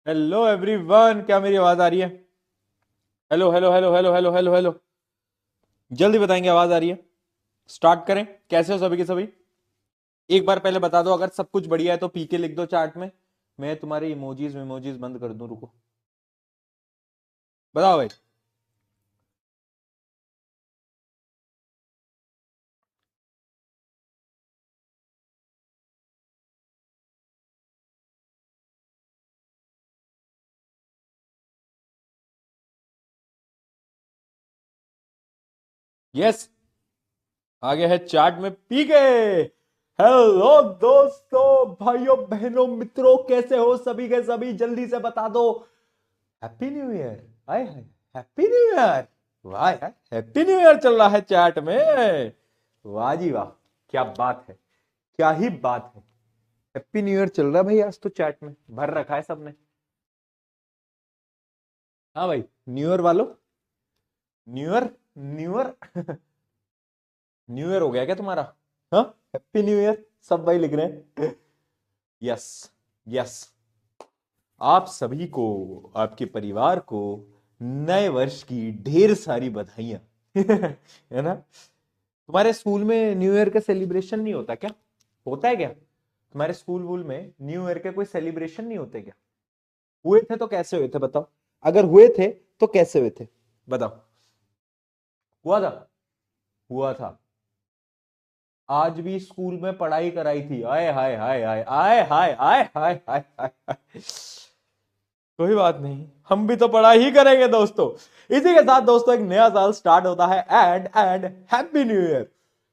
Hello everyone, क्या मेरी आवाज आ रही है? Hello hello hello hello hello hello hello. जल्दी बताएंगे, आवाज आ रही है? स्टार्ट करें? कैसे हो सभी के सभी? एक बार पहले बता दो, अगर सब कुछ बढ़िया है तो पीके लिख दो चार्ट में। मैं तुम्हारे इमोजीज इमोजीज बंद कर दूं, रुको। बताओ भाई। यस, आगे है चार्ट में पीके। हेलो दोस्तों, भाइयों बहनों मित्रों, कैसे हो सभी के सभी? जल्दी से बता दो। Happy new year. आए हाय, हैप्पी न्यू ईयर। वाह यार, हैप्पी न्यू ईयर चल रहा है चैट में। वाह जी वाह, क्या बात है, क्या ही बात है। हैप्पी न्यू ईयर चल रहा है भाई, आज तो चैट में भर रखा है सबने। हाँ भाई, न्यू ईयर वालों। New year, new year. New year हो गया क्या तुम्हारा? हाँ, हैप्पी न्यू ईयर सब भाई लिख रहे हैं। Yes, yes. आप सभी को, आपके परिवार को नए वर्ष की ढेर सारी बधाइयां। है ना? तुम्हारे स्कूल में न्यू ईयर का सेलिब्रेशन नहीं होता क्या? होता है क्या तुम्हारे स्कूल वूल में? न्यू ईयर के कोई सेलिब्रेशन नहीं होते क्या? हुए थे तो कैसे हुए थे बताओ? अगर हुए थे तो कैसे हुए थे? बताओ। हुआ था? हुआ था। आज भी स्कूल में पढ़ाई कराई थी। आए हाय हाय हाय आए हाय हाय हाय हाय हाय हाय। कोई बात नहीं, हम भी तो पढ़ाई ही करेंगे दोस्तों। इसी के साथ दोस्तों, एक नया साल स्टार्ट होता है। And happy new year.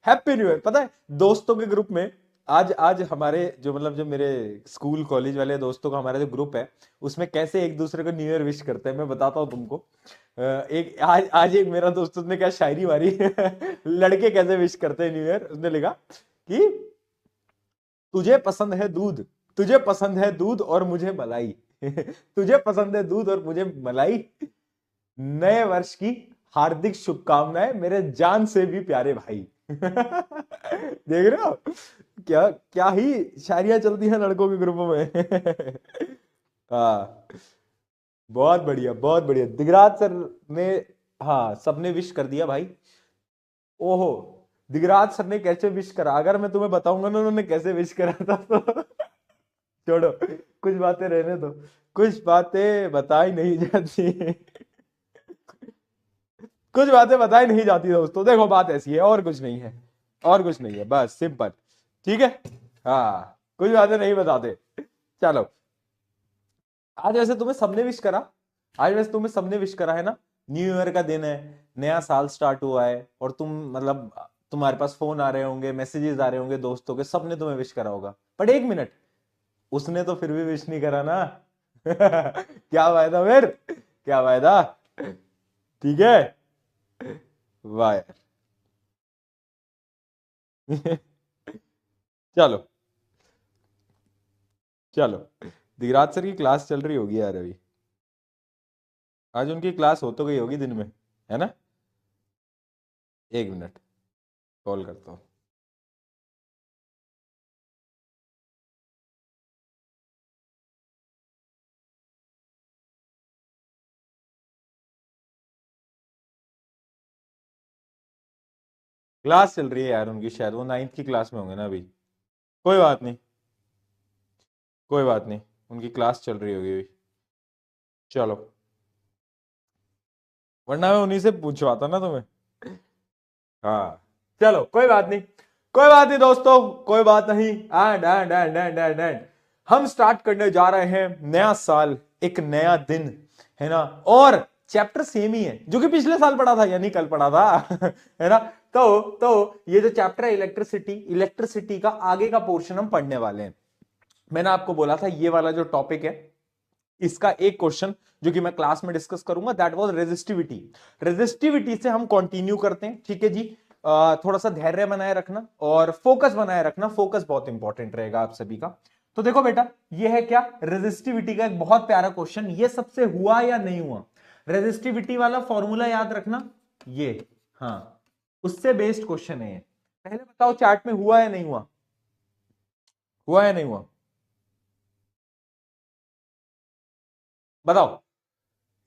Happy new year. पता है, दोस्तों के ग्रुप में आज आज हमारे जो मतलब जो मेरे स्कूल कॉलेज वाले दोस्तों का हमारा जो ग्रुप है, उसमें कैसे एक दूसरे को न्यू ईयर विश करते हैं मैं बताता हूँ तुमको। एक आज आज एक मेरा दोस्त, उसने क्या शायरी मारी। लड़के कैसे विश करते हैं न्यू ईयर, उसने लिखा कि तुझे पसंद है दूध, तुझे पसंद है दूध और मुझे मलाई। तुझे पसंद है दूध और मुझे मलाई। नए वर्ष की हार्दिक शुभकामनाएं मेरे जान से भी प्यारे भाई। देख रहे हो? क्या क्या ही शायरियां चलती हैं लड़कों के ग्रुपों में। हाँ, बहुत बढ़िया बहुत बढ़िया। दिगराज सर ने, हाँ सबने विश कर दिया भाई। ओहो, दिगराज सर ने कैसे विश करा, अगर मैं तुम्हें बताऊंगा ना उन्होंने कैसे विश करा था तो छोड़ो, कुछ बातें रहने दो। कुछ बातें बताई नहीं जाती। कुछ बातें बताई नहीं जाती दोस्तों। देखो, बात ऐसी है, और कुछ नहीं है। और कुछ नहीं है, बस सिंपल। ठीक है। हाँ, कुछ बातें नहीं बताते। चलो, आज वैसे तुम्हें सबने विश करा। आज वैसे तुम्हें सबने विश करा है ना? न्यू ईयर का दिन है, नया साल स्टार्ट हुआ है, और तुम मतलब तुम्हारे पास फोन आ रहे होंगे, मैसेजेस आ रहे होंगे दोस्तों के, सबने तुम्हें विश करा होगा। बट एक मिनट, उसने तो फिर भी विश नहीं करा ना। क्या फायदा फिर? क्या फायदा? ठीक है। वाह यार। चलो, चलो। दिगराज सर की क्लास चल रही होगी यार अभी। आज उनकी क्लास हो तो गई होगी दिन में, है ना? एक मिनट, कॉल करता हूँ। क्लास चल रही है यार उनकी, शायद वो नाइन्थ की क्लास में होंगे ना अभी। कोई बात नहीं, कोई बात नहीं। उनकी क्लास चल रही होगी अभी। चलो, वरना मैं उन्हीं से पूछवाता ना तुम्हें। हाँ, चलो कोई बात नहीं। कोई बात नहीं दोस्तों, कोई बात नहीं। एंड हम स्टार्ट करने जा रहे हैं नया साल, एक नया दिन, है ना? और चैप्टर सेम ही है जो कि पिछले साल पढ़ा था, यानी कल पढ़ा था। है ना? तो ये जो चैप्टर है इलेक्ट्रिसिटी, इलेक्ट्रिसिटी का आगे का पोर्शन हम पढ़ने वाले हैं। मैंने आपको बोला था ये वाला जो टॉपिक है, इसका एक क्वेश्चन जो कि मैं क्लास में डिस्कस करूंगा, दैट वाज रेजिस्टिविटी। रेजिस्टिविटी से हम कंटिन्यू करते हैं, ठीक है जी? थोड़ा सा धैर्य बनाए रखना और फोकस बनाए रखना, फोकस बहुत इंपॉर्टेंट रहेगा आप सभी का। तो देखो बेटा, ये है क्या, रेजिस्टिविटी का एक बहुत प्यारा क्वेश्चन। ये सबसे हुआ या नहीं हुआ? रेजिस्टिविटी वाला फॉर्मूला याद रखना, ये, हाँ, उससे बेस्ड क्वेश्चन है ये। पहले बताओ, चार्ट में हुआ या नहीं हुआ? हुआ या नहीं हुआ? बताओ।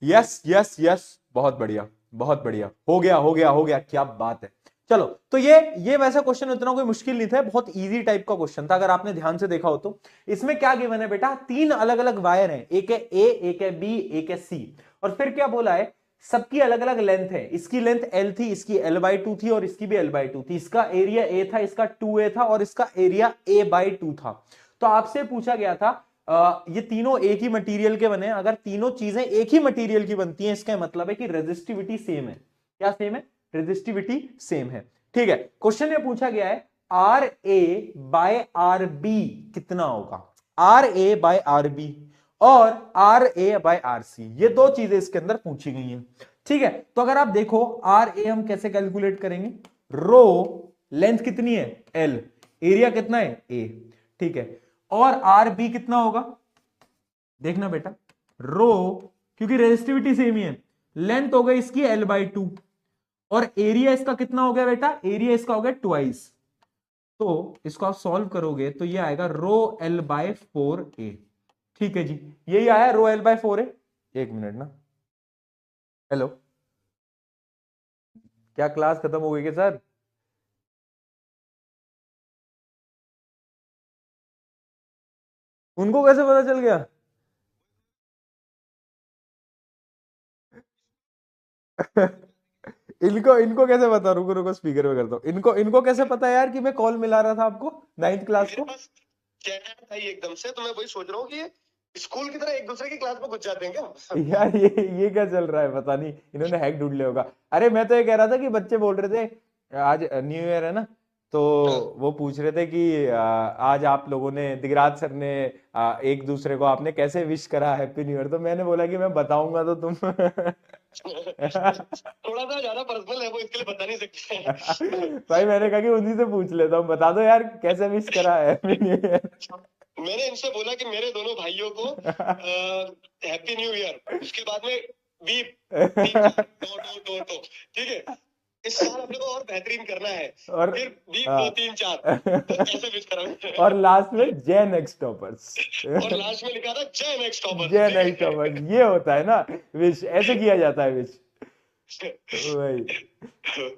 यस यस यस, बहुत बढ़िया बहुत बढ़िया, हो गया हो गया हो गया, क्या बात है। चलो, तो ये वैसा क्वेश्चन उतना कोई मुश्किल नहीं था, बहुत इजी टाइप का क्वेश्चन था, अगर आपने ध्यान से देखा हो तो। इसमें क्या गिवन है बेटा, तीन अलग अलग वायर हैं, एक है ए, एक है बी, एक है सी, और फिर क्या बोला है, सबकी अलग अलग लेंथ है, इसकी लेंथ एल थी, इसकी एल बाई टू थी, और इसकी भी एल बाई टू थी, इसका एरिया ए था, इसका टू ए था, और इसका एरिया ए बाई टू था। तो आपसे पूछा गया था ये तीनों एक ही मटेरियल के बने, अगर तीनों चीजें एक ही मटेरियल की बनती हैं, इसका मतलब है कि रेजिस्टिविटी सेम है। क्या सेम है? रेजिस्टिविटी सेम है। ठीक है, क्वेश्चन ये पूछा गया है R A by R B कितना होगा, R A by R B और R A by R C, ये दो चीजें इसके अंदर पूछी गई हैं। ठीक है, तो अगर आप देखो आर ए हम कैसे कैलकुलेट करेंगे, रो लेंथ कितनी है एल, एरिया कितना है ए, ठीक है, और आर बी कितना होगा, देखना बेटा, रो, क्योंकि रेजिस्टिविटी सेम ही है, लेंथ हो गई इसकी एल बाई टू, और एरिया इसका कितना हो गया बेटा, एरिया इसका हो गया ट्वाइस। तो इसको आप सॉल्व करोगे तो ये आएगा रो एल बाय फोर ए। ठीक है जी, यही आया रो एल बाय फोर ए। एक मिनट ना, हेलो, क्या क्लास खत्म हो गई क्या सर? उनको कैसे पता चल गया? इनको इनको कैसे पता, रुको रुको स्पीकर पे करता हूँ, इनको इनको कैसे पता यार कि मैं कॉल मिला रहा था आपको नाइन्थ क्लास को? चैट था ये एकदम से, तो मैं वही सोच रहा हूँ कि ये स्कूल की तरह एक दूसरे की क्लास में घुस जाते हैं क्या? यार ये क्या चल रहा है, पता नहीं, इन्होंने हैक ढूंढ लिया होगा। अरे मैं तो ये कह रहा था कि बच्चे बोल रहे थे आज न्यू ईयर है ना, तो वो पूछ रहे थे कि आज आप लोगों ने, दिगराज सर ने एक दूसरे को आपने कैसे विश करा हैप्पी न्यू ईयर, तो मैंने बोला कि मैं बताऊंगा तो तुम थोड़ा सा ज्यादा पर्सनल है वो, इसके लिए बता नहीं सकते। भाई मैंने कहा कि उन्हीं से पूछ लेता हूँ, बता दो यार कैसे विश करा है हैप्पी न्यू ईयर। मैंने इनसे बोला कि मेरे दोनों भाइयों को हैप्पी न्यू ईयर, उसके बाद में बीप, तीन चार टो टो टो टो, ठीक है, इस साल अपने को और बेहतरीन करना है, और फिर बीप दो तीन चार, तो ऐसे विश करा। और लास्ट में जय नेक्स्ट टॉपर्स, और लास्ट में लिखा था जय नेक्स्ट टॉपर्स। जय नेक्स्ट टॉपर्स, ये होता है ना विश, ऐसे किया जाता है विश। भाई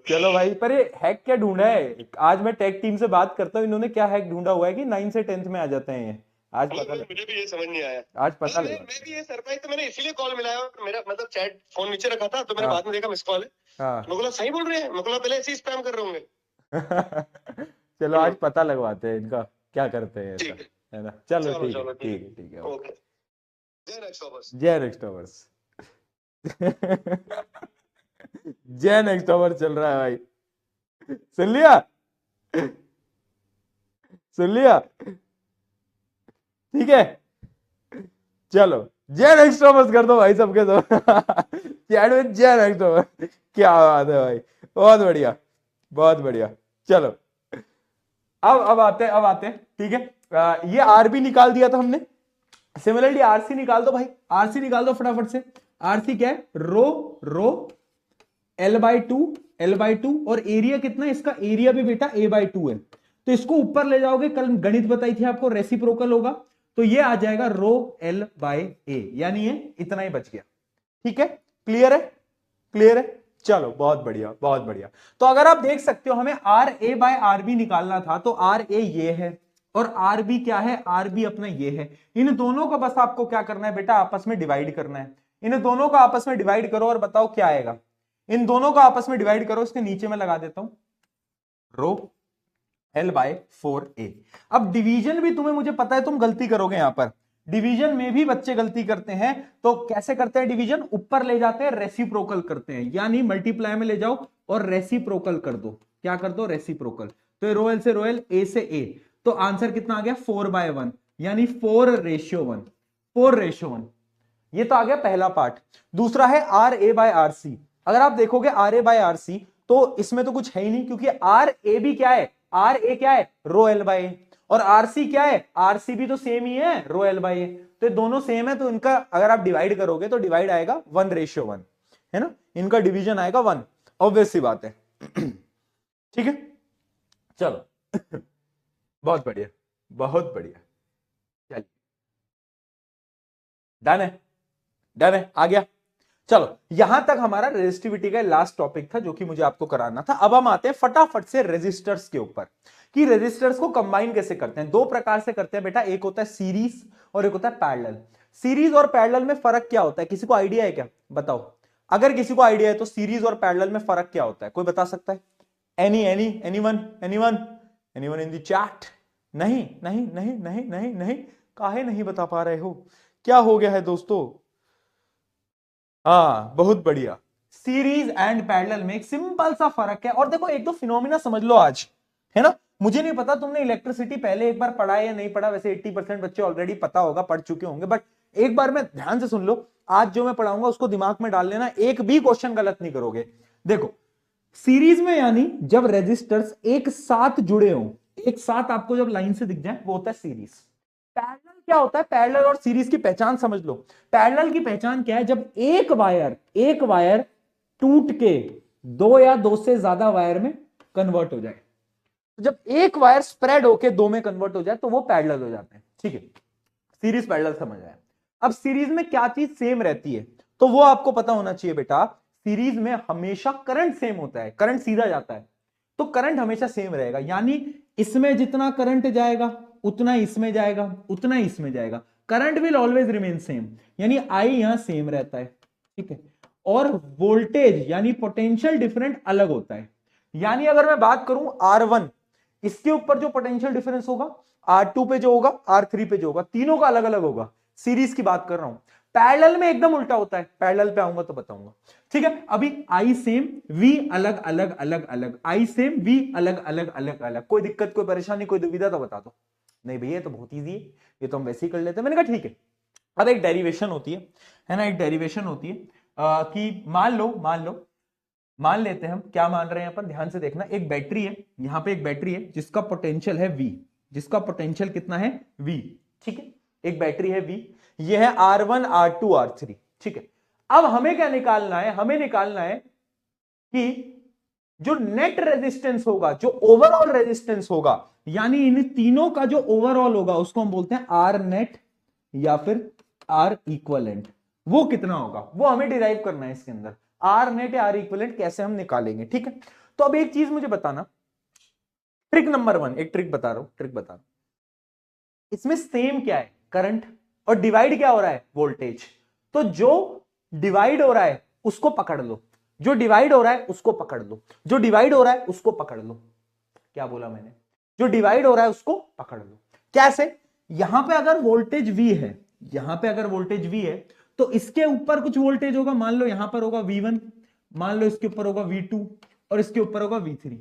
चलो भाई, पर ये हैक क्या ढूंढा है, आज मैं टेक टीम से बात करता हूँ, इन्होंने क्या हैक ढूंढा हुआ है कि 9 से 10th में आ जाते हैं ये, आज पता लगा, मुझे भी ये समझ नहीं आया, आज पता मैं लगा। भी ये सरप्राइज, तो मैंने इसीलिए कॉल मिलाया, और मेरा मतलब चैट फोन नीचे रखा था, तो मैंने हाँ बाद में देखा मिस कॉल है, हाँ मैं बोला सही बोल रहे हैं, मैं बोला पहले ऐसे ही स्पैम कर रहे होंगे। चलो आज पता लगवाते हैं इनका क्या करते हैं ऐसा, ठीक है, है ना, चलो चलो ठीक है चलो ठीक है ठीक है, ओके, जय नेक्स्ट टॉपर्स। जय नेक्स्ट टॉपर्स। जय नेक्स्ट टॉपर चल रहा है भाई, सुन लिया, सुन लिया, ठीक है, चलो जय नेक्स्ट टॉपर्स कर दो भाई सबके दो, चैट में जय नेक्स्ट टॉपर, क्या बात है भाई, बहुत बढ़िया बहुत बढ़िया। चलो अब आते हैं ठीक है, ये आरबी निकाल दिया था हमने, सिमिलरली आरसी निकाल दो भाई, आरसी निकाल दो फटाफट से। आरसी क्या है, rho rho L by two, L by two, और एरिया कितना है इसका, एरिया भी बेटा ए बाई टू है, तो इसको ऊपर ले जाओगे, कल गणित बताई थी आपको, रेसिप्रोकल होगा, तो ये आ जाएगा रो एल बाय ए, यानी ये इतना ही बच गया। ठीक है, क्लियर है, क्लियर है, चलो बहुत बढ़िया बहुत बढ़िया। तो अगर आप देख सकते हो हमें R A by R B निकालना था, तो आर ए ये है और आर बी क्या है, आर बी अपना ये है, इन दोनों का बस आपको क्या करना है बेटा, आपस में डिवाइड करना है, इन दोनों का आपस में डिवाइड करो और बताओ क्या आएगा, इन दोनों का आपस में डिवाइड करो, इसके नीचे में लगा देता हूं रो एल बाय फोर ए। अब डिवीजन भी तुम्हें, मुझे पता है तुम गलती करोगे यहां पर, डिवीजन में भी बच्चे गलती करते हैं, तो कैसे करते हैं डिवीजन, ऊपर ले जाते हैं रेसिप्रोकल करते हैं, यानी मल्टीप्लाई में ले जाओ और रेसिप्रोकल कर दो, क्या कर दो, रेसिप्रोकल, तो रोयल से रोयल, ए से ए, तो आंसर कितना आ गया 4/1, यानी 4:1, 4:1, ये तो आ गया पहला पार्ट। दूसरा है R A by R C, अगर आप देखोगे R A by R C, तो इसमें तो कुछ है ही नहीं, क्योंकि आर ए भी क्या है, आर ए क्या है, रो एल बाय ए, और आर सी क्या है, आर सी भी तो सेम ही है, रो एल बाय ए, तो ये दोनों सेम है, तो इनका अगर आप डिवाइड करोगे तो डिवाइड आएगा 1:1, है ना, इनका डिवीजन आएगा 1, ऑब्वियस सी बात है। ठीक है, चलो बहुत बढ़िया बहुत बढ़िया, चलिए डन है, डन है, आ गया। चलो यहां तक हमारा रेजिस्टिविटी का लास्ट टॉपिक था जो कि मुझे आपको कराना था। अब हम आते हैं फटाफट से रेजिस्टर्स के ऊपर कि रेजिस्टर्स को कंबाइन कैसे करते हैं। दो प्रकार से करते हैं बेटा, एक होता है सीरीज और एक होता है पैरेलल। सीरीज और पैरेलल में फर्क क्या होता है, किसी को आइडिया है क्या, बताओ। अगर किसी को आइडिया है तो सीरीज और पैरेलल में फर्क क्या होता है, कोई बता सकता है? Anyone in the chat? नहीं नहीं नहीं नहीं नहीं नहीं, काहे नहीं बता पा रहे हो, क्या हो गया है दोस्तों? हाँ बहुत बढ़िया। सीरीज एंड पैरेलल में एक सिंपल सा फर्क है। और देखो एक दो फिनोमिना समझ लो आज, है ना। मुझे नहीं पता तुमने इलेक्ट्रिसिटी पहले एक बार पढ़ा है या नहीं पढ़ा, वैसे 80% बच्चे ऑलरेडी पता होगा, पढ़ चुके होंगे, बट एक बार मैं ध्यान से सुन लो। आज जो मैं पढ़ाऊंगा उसको दिमाग में डाल लेना, एक भी क्वेश्चन गलत नहीं करोगे। देखो सीरीज में यानी जब रेजिस्टर्स एक साथ जुड़े हों, एक साथ आपको जब लाइन से दिख जाए वो होता है सीरीज। पैरेलल क्या होता है, पैरेलल और सीरीज की पहचान समझ लो। पैरेलल की पहचान क्या है, जब एक वायर टूट के दो या दो से ज्यादा वायर में कन्वर्ट हो जाए। तो जब एक वायर स्प्रेड होके दो में कन्वर्ट हो जाए तो वो पैरेलल हो जाते हैं, ठीक है। सीरीज पैरेलल समझ आया। अब सीरीज में क्या चीज सेम रहती है, तो वो आपको पता होना चाहिए बेटा। सीरीज में हमेशा करंट सेम होता है, करंट सीधा जाता है, तो करंट हमेशा सेम रहेगा। यानी इसमें जितना करंट जाएगा उतना इसमें जाएगा, उतना इसमें जाएगा, current will always remain same. यानी आई यहां सेम रहता है, ठीक है। और वोल्टेज यानी पोटेंशियल डिफरेंट अलग होता है। यानी अगर मैं बात करूं R1, इसके ऊपर जो पोटेंशियल डिफरेंस होगा R2 पे जो होगा, R3 पे जो होगा, तीनों का अलग अलग होगा। सीरीज की बात कर रहा हूं। पैरेलल में एकदम उल्टा होता है, पैरेलल पे आऊंगा तो बताऊंगा, ठीक है। अभी आई सेम वी अलग अलग अलग अलग, आई सेम वी अलग अलग अलग अलग। कोई दिक्कत, कोई परेशानी, कोई दुविधा तो बता दो। नहीं भैया ये तो बहुत ईजी है, ये तो हम वैसे ही कर लेते हैं। मैंने कहा ठीक है। अब एक डेरिवेशन होती है ना, एक डेरिवेशन होती है कि मान लेते हैं हम, क्या मान रहे हैं अपन, ध्यान से देखना। एक बैटरी है, यहां पे एक बैटरी है जिसका पोटेंशियल है V, जिसका पोटेंशियल कितना है V, ठीक है। एक बैटरी है V, ये है R1 R2 R3, ठीक है। अब हमें क्या निकालना है, हमें निकालना है कि जो नेट रेजिस्टेंस होगा, जो ओवरऑल रेजिस्टेंस होगा, यानी इन तीनों का जो ओवरऑल होगा उसको हम बोलते हैं आर नेट या फिर आर इक्वलेंट। वो कितना होगा वो हमें डिराइव करना है इसके अंदर। आर नेट या आर इक्वलेंट कैसे हम निकालेंगे, ठीक है। तो अब एक चीज मुझे बताना, ट्रिक नंबर 1, एक ट्रिक बता रहा हूं, ट्रिक बता रहा हूं। इसमें सेम क्या है, करंट, और डिवाइड क्या हो रहा है, वोल्टेज। तो जो डिवाइड हो रहा है उसको पकड़ लो, जो डिवाइड हो रहा है उसको पकड़ लो, जो डिवाइड हो रहा है उसको पकड़ लो। क्या बोला मैंने, जो डिवाइड हो रहा है उसको पकड़ लो। कैसे, यहां पे अगर वोल्टेज V है, यहां पे अगर वोल्टेज V है तो इसके ऊपर कुछ वोल्टेज होगा, मान लो यहां पर होगा V1, मान लो इसके ऊपर होगा V2 और इसके ऊपर होगा V3।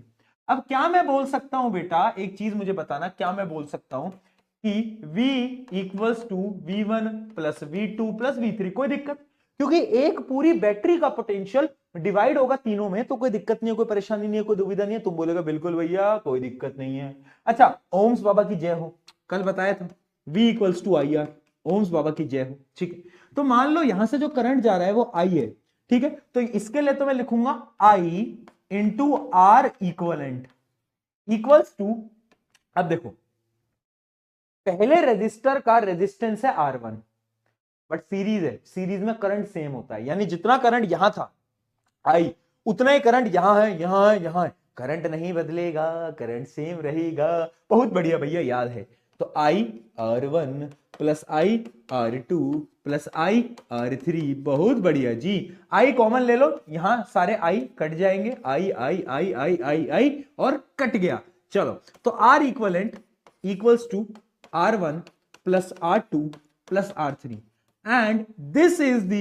अब क्या मैं बोल सकता हूं बेटा, एक चीज मुझे बताना, क्या मैं बोल सकता हूं कि V equals to V1 plus V2 plus V3, कोई दिक्कत, क्योंकि एक पूरी बैटरी का पोटेंशियल डिवाइड होगा तीनों में, तो कोई दिक्कत नहीं है, कोई परेशानी नहीं है, कोई दुविधा नहीं है। तुम बोलेगा बिल्कुल भैया कोई दिक्कत नहीं है। अच्छा, ओम्स बाबा की जय हो, कल बताया था V equals to IR, ohms बाबा की जय हो, ठीक है। तो मान लो यहां से जो करंट जा रहा है वो I है, ठीक है। तो इसके लिए तो मैं लिखूंगा I into R equivalent equals to, अब देखो पहले रेजिस्टर का रेजिस्टेंस है R1, बट सीरीज है, सीरीज में करंट सेम होता है, यानी जितना करंट यहां था आई उतना ही करंट यहां है, यहां है, यहां है। करंट नहीं बदलेगा, करंट सेम रहेगा। बहुत बढ़िया भैया, याद है। तो आई R1 प्लस आई R2 प्लस आई R3, बहुत बढ़िया जी। आई कॉमन ले लो, यहां सारे आई कट जाएंगे, आई आई आई आई आई आई और कट गया। चलो तो R equivalent equals to R1 plus R2 plus R3 and this is the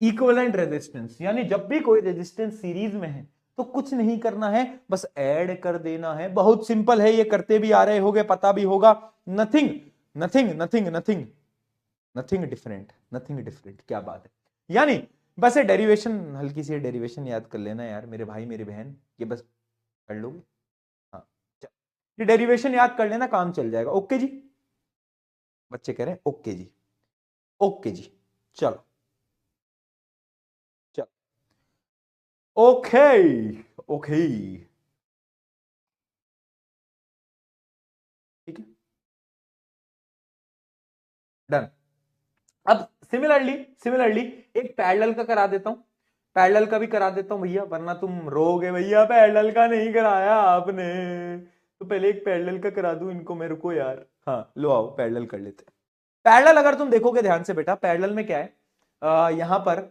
equivalent resistance. यानी जब भी कोई रेजिस्टेंस सीरीज में है तो कुछ नहीं करना है, बस ऐड कर देना है। बहुत सिंपल है, ये करते भी आ रहे होगे, पता भी होगा। Nothing nothing nothing nothing nothing different, nothing different, क्या बात है। यानी बस ये डेरिवेशन, हल्की सी डेरिवेशन याद कर लेना यार मेरे भाई मेरी बहन, ये बस कर लोगे। हाँ ये डेरिवेशन याद कर लेना, काम चल जाएगा। ओके जी, बच्चे कह रहे हैं ओके जी, ओके जी। चलो चलो, ओके ओके, ठीक है, डन। अब सिमिलरली एक पैरेलल का करा देता हूं, पैरेलल का भी करा देता हूं भैया, वरना तुम रोगे भैया पैरेलल का नहीं कराया आपने, तो पहले एक पैरेलल का करा दूं इनको मेरे को यार। हाँ लो आओ पैरेलल कर लेते हैं। पैरेलल अगर तुम देखोगे ध्यान से बेटा, पैरेलल में क्या है, यहां पर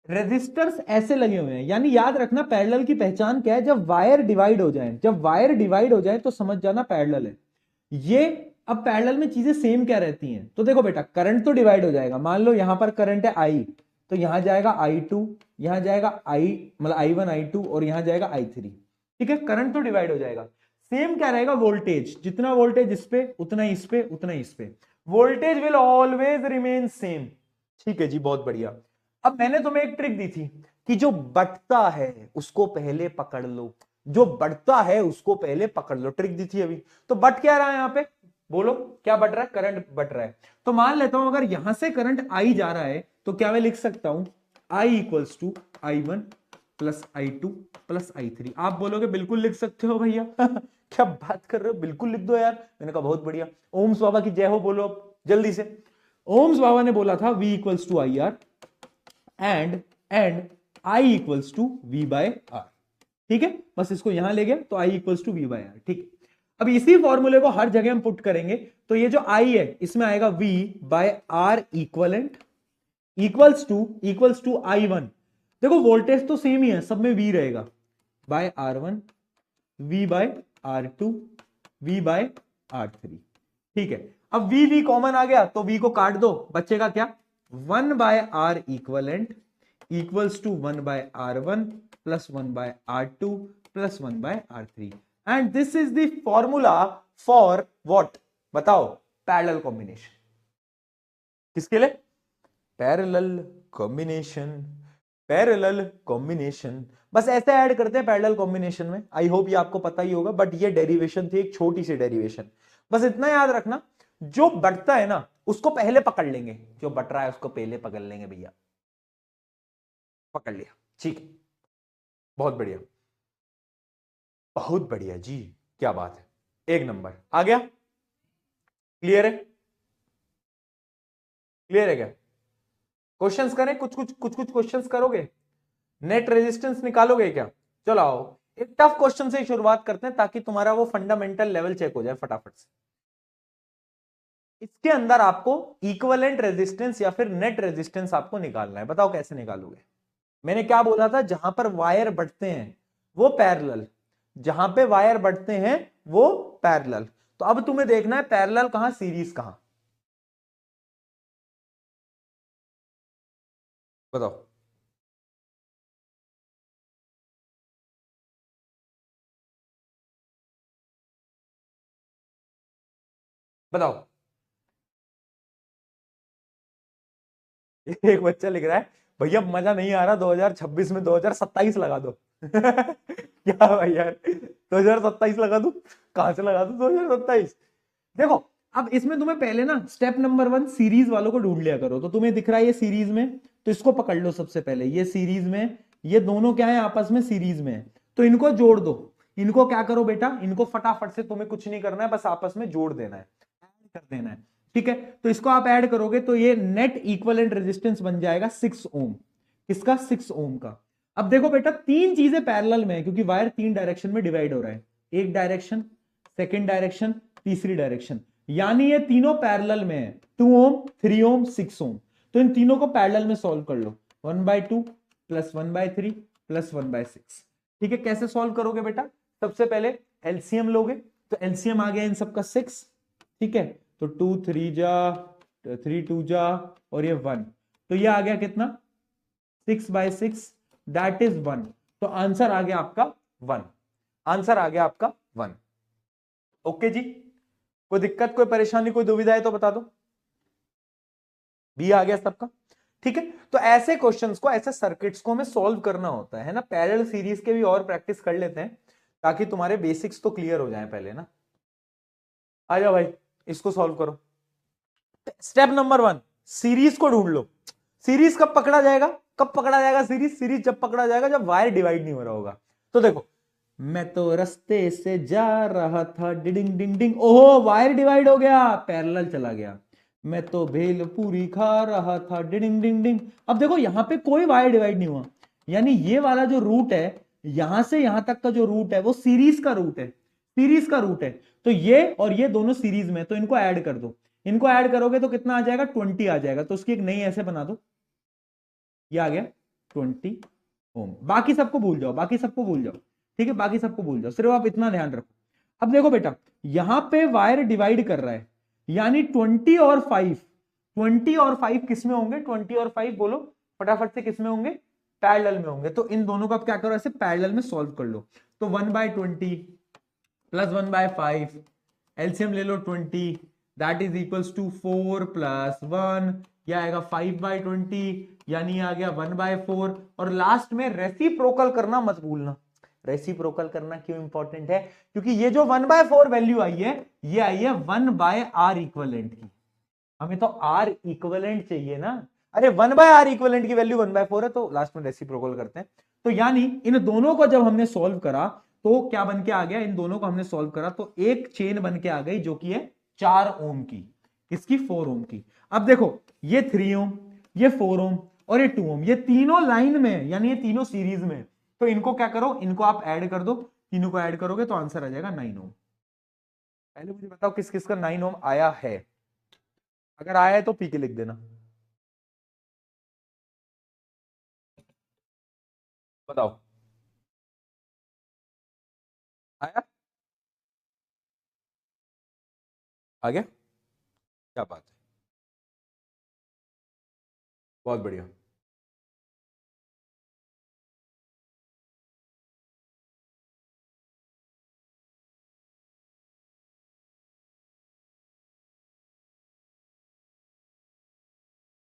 रेजिस्टर्स ऐसे लगे हुए हैं, यानी याद रखना पैरेलल की पहचान क्या है, जब वायर डिवाइड हो जाए, जब वायर डिवाइड हो जाए तो समझ जाना पैरेलल है ये। अब पैरेलल में चीजें सेम क्या रहती हैं, तो देखो बेटा करंट तो डिवाइड हो जाएगा, मान लो यहां पर करंट है आई, तो यहां जाएगा I2, यहां जाएगा आई मतलब I1 I2 और यहां जाएगा I3, ठीक है, करंट तो डिवाइड हो जाएगा। सेम क्या रहेगा, वोल्टेज, जितना वोल्टेज इस पे उतना इस पे उतना इस पे, voltage will always remain same, ठीक है जी, बहुत बढ़िया। अब मैंने तुम्हें एक ट्रिक दी थी कि जो बढ़ता है उसको पहले पकड़ लो, जो बढ़ता है उसको पहले पकड़ लो, ट्रिक दी थी अभी। तो बट क्या रहा है यहां पे, बोलो क्या बढ़ रहा है, करंट बढ़ रहा है। तो मान लेता हूं अगर यहां से करंट आई जा रहा है तो क्या मैं लिख सकता हूं I equals to I1 plus I2 plus I3। आप बोलोगे बिल्कुल लिख सकते हो भैया क्या बात कर रहे हो, बिल्कुल लिख दो यार। मैंने कहा बहुत बढ़िया, ओम्स बाबा की जय हो, बोलो अब जल्दी से। ओम्स बाबा ने बोला था V equals to IR and I equals to V by R, ठीक है, बस इसको यहां ले गया तो I equals to V by R, ठीक है। अब इसी फॉर्मूले को हर जगह हम पुट करेंगे, तो ये जो I है इसमें आएगा V by R equivalent equals to I1, देखो वोल्टेज तो सेम ही है, सब में V रहेगा, by R1 V by R2 V by R3, ठीक है। अब V कॉमन आ गया तो V को काट दो, बचेगा क्या, 1 by R equivalent equals to 1 by R1 plus 1 by R2 plus 1 by R3, and this is the formula for what, बताओ, पैरेलल कॉम्बिनेशन। किसके लिए, पैरेलल कॉम्बिनेशन, पैरेलल कॉम्बिनेशन, बस ऐसे ऐड करते हैं पैरेलल कॉम्बिनेशन में। आई होप ये आपको पता ही होगा, बट ये डेरिवेशन थी, एक छोटी सी डेरिवेशन, बस इतना याद रखना, जो बढ़ता है ना उसको पहले पकड़ लेंगे, जो बढ़ रहा है उसको पहले पकड़ लेंगे भैया, पकड़ लिया, ठीक है, बहुत बढ़िया, बहुत बढ़िया जी, क्या बात है, एक नंबर आ गया, क्लियर है, क्लियर है क्या, क्वेश्चंस करें, कुछ क्वेश्चंस करोगे, नेट रेजिस्टेंस निकालोगे क्या, चलो आओ एक टफ क्वेश्चन से शुरुआत करते हैं ताकि तुम्हारा वो फंडामेंटल लेवल चेक हो जाए फटाफट से। इसके अंदर आपको इक्विवेलेंट रेजिस्टेंस या फिर नेट रेजिस्टेंस आपको निकालना है, बताओ कैसे निकालोगे। मैंने क्या बोला था, जहां पर वायर बढ़ते हैं वो पैरेलल, जहां पे वायर बढ़ते हैं वो पैरेलल, तो अब तुम्हें देखना है पैरेलल कहां सीरीज कहां, बताओ, बताओ। एक बच्चा लिख रहा है भैया मजा नहीं आ रहा, 2026 में 2027 लगा दो क्या भाई यार 2027 लगा दूं, कहां से लगा दूं 2027। देखो अब इसमें तुम्हें पहले ना स्टेप नंबर 1 सीरीज वालों को ढूंढ लिया करो, तो तुम्हें दिख रहा है ये सीरीज में, तो इसको पकड़ लो सबसे पहले, ये सीरीज में, ये दोनों क्या है आपस में सीरीज में है, तो इनको जोड़ दो, इनको क्या करो बेटा, इनको फटाफट से, तुम्हें कुछ नहीं करना है, बस आपस में जोड़ देना है, कर देना है, ठीक है। तो इसको आप ऐड करोगे तो ये नेट इक्विवेलेंट रेजिस्टेंस बन जाएगा 6 ओम, किसका, 6 ओम का। अब देखो बेटा तीन चीजें पैरेलल में है क्योंकि वायर 3 डायरेक्शन में डिवाइड हो रहा है, एक डायरेक्शन, सेकेंड डायरेक्शन, तीसरी डायरेक्शन, यानी ये तीनों पैरेलल में है, 2 ओम 3 ओम 6 ओम, तो इन तीनों को पैरेलल में सॉल्व कर लो, 1/2 प्लस 1/3 प्लस 1/6, ठीक है। कैसे सॉल्व करोगे बेटा, सबसे पहले एलसीएम लोगे, तो एलसीएम आ गया इन सबका 6, ठीक है, तो 2 3 जा 3 2 जा और ये 1, तो ये आ गया कितना 6/6, दैट इज 1, तो आंसर आ गया आपका 1, आंसर आ गया आपका 1। ओके जी, कोई दिक्कत, कोई परेशानी, कोई दुविधा है तो बता दो, बी आ गया सबका, ठीक है। तो ऐसे क्वेश्चंस को, ऐसे सर्किट्स को हमें सॉल्व करना होता है ना, पैरेलल सीरीज के भी और प्रैक्टिस कर लेते हैं ताकि तुम्हारे बेसिक्स तो क्लियर हो जाए पहले ना। आ जाओ भाई इसको सॉल्व करो। स्टेप नंबर 1 सीरीज को ढूंढ लो, सीरीज कब पकड़ा जाएगा, कब पकड़ा जाएगा सीरीज, सीरीज जब पकड़ा जाएगा जब वायर डिवाइड नहीं हो रहा होगा। तो देखो मैं तो रास्ते से जा रहा था डिडिंग डिंग डिंग, ओहो वायर डिवाइड हो गया, पैरेलल चला गया, मैं तो भेल पूरी खा रहा था, डिंग डिंग डिंग। अब देखो यहां पे कोई वायर डिवाइड नहीं हुआ, यानी ये वाला जो रूट है, यहां से यहां तक का जो रूट है वो सीरीज का रूट है, सीरीज का रूट है। तो ये और ये दोनों सीरीज में, तो इनको ऐड कर दो। इनको ऐड करोगे तो कितना आ जाएगा, 20 आ जाएगा। तो उसकी एक नई ऐसे बना दो, ये आ गया 20 ओम। बाकी सबको भूल जाओ, बाकी सबको भूल जाओ, ठीक है, बाकी सबको भूल जाओ, सिर्फ आप इतना ध्यान रखो। अब देखो बेटा, यहां पे वायर डिवाइड कर रहा है, यानी 20 और 5 किस में होंगे, 20 और 5 बोलो फटाफट से, किस में होंगे, पैरेलल में होंगे। तो इन दोनों को आप क्या करो, ऐसे पैरेलल में सॉल्व कर लो। तो 1/20 प्लस 1/5, एलसीएम ले लो 20, दैट इज इक्वल्स टू 4 + 1, यह आएगा 5/20, यानी आ गया 1/4। और लास्ट में रेसिप्रोकल करना मत भूलना। रेसिप्रोकल करना क्यों इंपॉर्टेंट है, क्योंकि ये जो 1/4 वैल्यू आई है, ये आई है 1/R इक्वलेंट की। हमें तो R इक्वलेंट चाहिए ना। अरे 1/R इक्वलेंट की वैल्यू 1/4 है, तो लास्ट में रेसिप्रोकल करते हैं। तो यानी इन दोनों को जब हमने सॉल्व करा तो क्या बन के आ गया, इन दोनों को हमने सॉल्व करा तो एक चेन बन के आ गई जो कि है 4 ओम की, इसकी 4 ओम की। अब देखो ये 3 ओम, ये 4 ओम और ये 2 ओम, ये तीनों लाइन में, यानी ये तीनों सीरीज में। तो इनको क्या करो, इनको आप ऐड कर दो, तीनों को ऐड करोगे तो आंसर आ जाएगा 9 ओम। पहले मुझे बताओ किस किस का 9 ओम आया है, अगर आया है तो पी के लिख देना। बताओ आया, आ गया, क्या बात है, बहुत बढ़िया।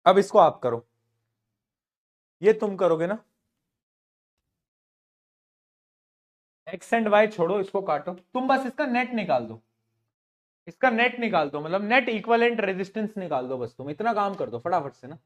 अब इसको आप करो, ये तुम करोगे ना, एक्स एंड वाई छोड़ो, इसको काटो, तुम बस इसका नेट निकाल दो, इसका नेट निकाल दो, मतलब नेट इक्विवेलेंट रेजिस्टेंस निकाल दो, बस तुम इतना काम कर दो फटाफट से ना।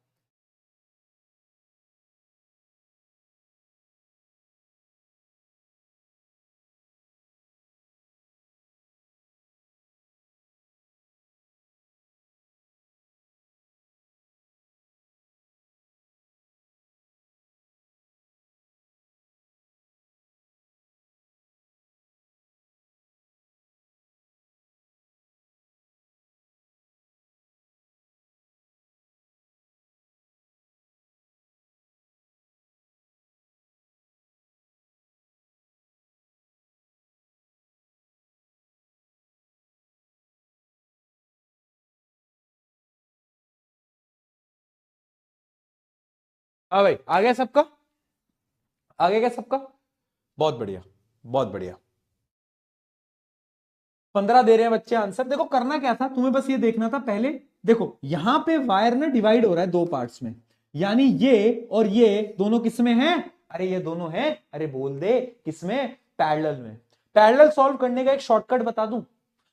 हाँ भाई, आ गया सबका, आ गया क्या सबका, बहुत बढ़िया, बहुत बढ़िया। 15 दे रहे हैं बच्चे आंसर। देखो करना क्या था तुम्हें, बस ये देखना था पहले। देखो यहां पे वायर ना डिवाइड हो रहा है दो पार्ट्स में, यानी ये और ये दोनों किस में हैं, अरे ये दोनों हैं, अरे बोल दे किसमें, पैरेलल में। पैरेलल सॉल्व करने का एक शॉर्टकट बता दूं,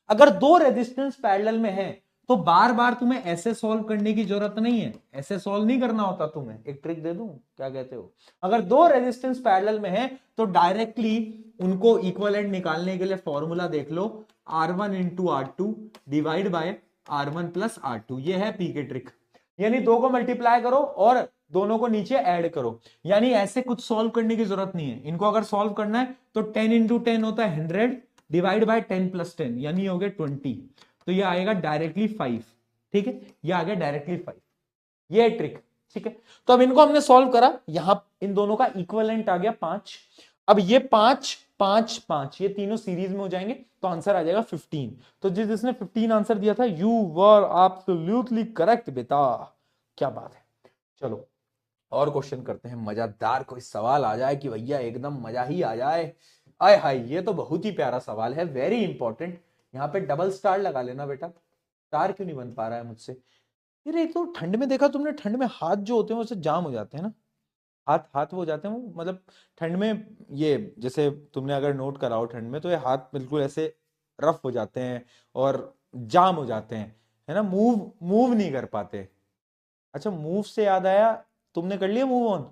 अगर दो रेजिस्टेंस पैरेलल में है तो बार बार तुम्हें ऐसे सॉल्व करने की जरूरत नहीं है, ऐसे सॉल्व नहीं करना होता तुम्हें। एक ट्रिक दे दूं, क्या कहते हो, अगर दो रेजिस्टेंस पैरेलल में है तो डायरेक्टली उनको इक्विवेलेंट निकालने के लिए फॉर्मूला देख लो, R1 into R2 divide by R1 plus R2, ये है पी के ट्रिक। यानी दो को मल्टीप्लाई करो और दोनों को नीचे ऐड करो, यानी ऐसे कुछ सॉल्व करने की जरूरत नहीं है। इनको अगर सॉल्व करना है तो 10 इंटू 10 होता है 100, डिवाइड बाय 10 प्लस 10, यानी हो गया 20, तो ये आएगा डायरेक्टली 5। ठीक है, ये आ गया डायरेक्टली 5, ये है ट्रिक। ठीक है, तो अब इनको हमने सॉल्व करा, यहां इन दोनों का इक्विवेलेंट आ गया 5। अब ये 5 5 5 ये तीनों सीरीज में हो जाएंगे, तो आंसर आ जाएगा 15। तो जिसने 15 आंसर दिया था, यू वर एब्सोल्युटली करेक्ट बेटा, क्या बात है। चलो और क्वेश्चन करते हैं, मजेदार कोई सवाल आ जाए कि भैया एकदम मजा ही आ जाए। आय हाय, ये तो बहुत ही प्यारा सवाल है, वेरी इंपॉर्टेंट। यहाँ पे डबल स्टार लगा लेना बेटा, स्टार क्यों नहीं बन पा रहा है मुझसे। यार एक तो ठंड में देखा तुमने, ठंड में हाथ जो होते हैं वो जाम हो जाते हैं ना, हाथ हाथ वो हो जाते हैं वो, मतलब ठंड में ये, जैसे तुमने अगर नोट करा हो ठंड में, तो ये हाथ बिल्कुल ऐसे रफ हो जाते हैं और जाम हो जाते हैं, है ना, मूव मूव नहीं कर पाते। अच्छा मूव से याद आया, तुमने कर लिया मूव ऑन,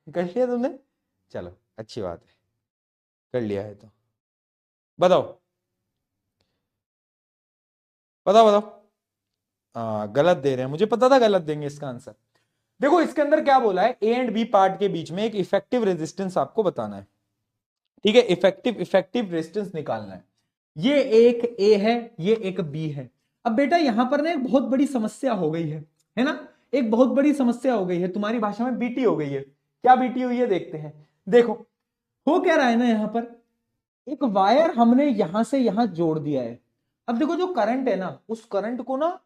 कर लिया तुमने, चलो अच्छी बात है, कर लिया है तो बताओ, बताओ बताओ, गलत दे रहे हैं, मुझे पता था गलत देंगे इसका आंसर। देखो इसके अंदर क्या बोला है, ए एंड बी पार्ट के बीच में एक इफेक्टिव रेजिस्टेंस आपको बताना है, ठीक है, इफेक्टिव रेजिस्टेंस निकालना है। ये एक ए है, ये एक बी है। अब बेटा यहां पर ना एक बहुत बड़ी समस्या हो गई है ना, एक बहुत बड़ी समस्या हो गई है, तुम्हारी भाषा में बीटी हो गई है। क्या बीटी हुई है देखते हैं। देखो हो क्या रहा है ना, यहां पर एक वायर हमने यहां से यहां जोड़ दिया है। अब देखो जो करंट है ना, उस करंट को ना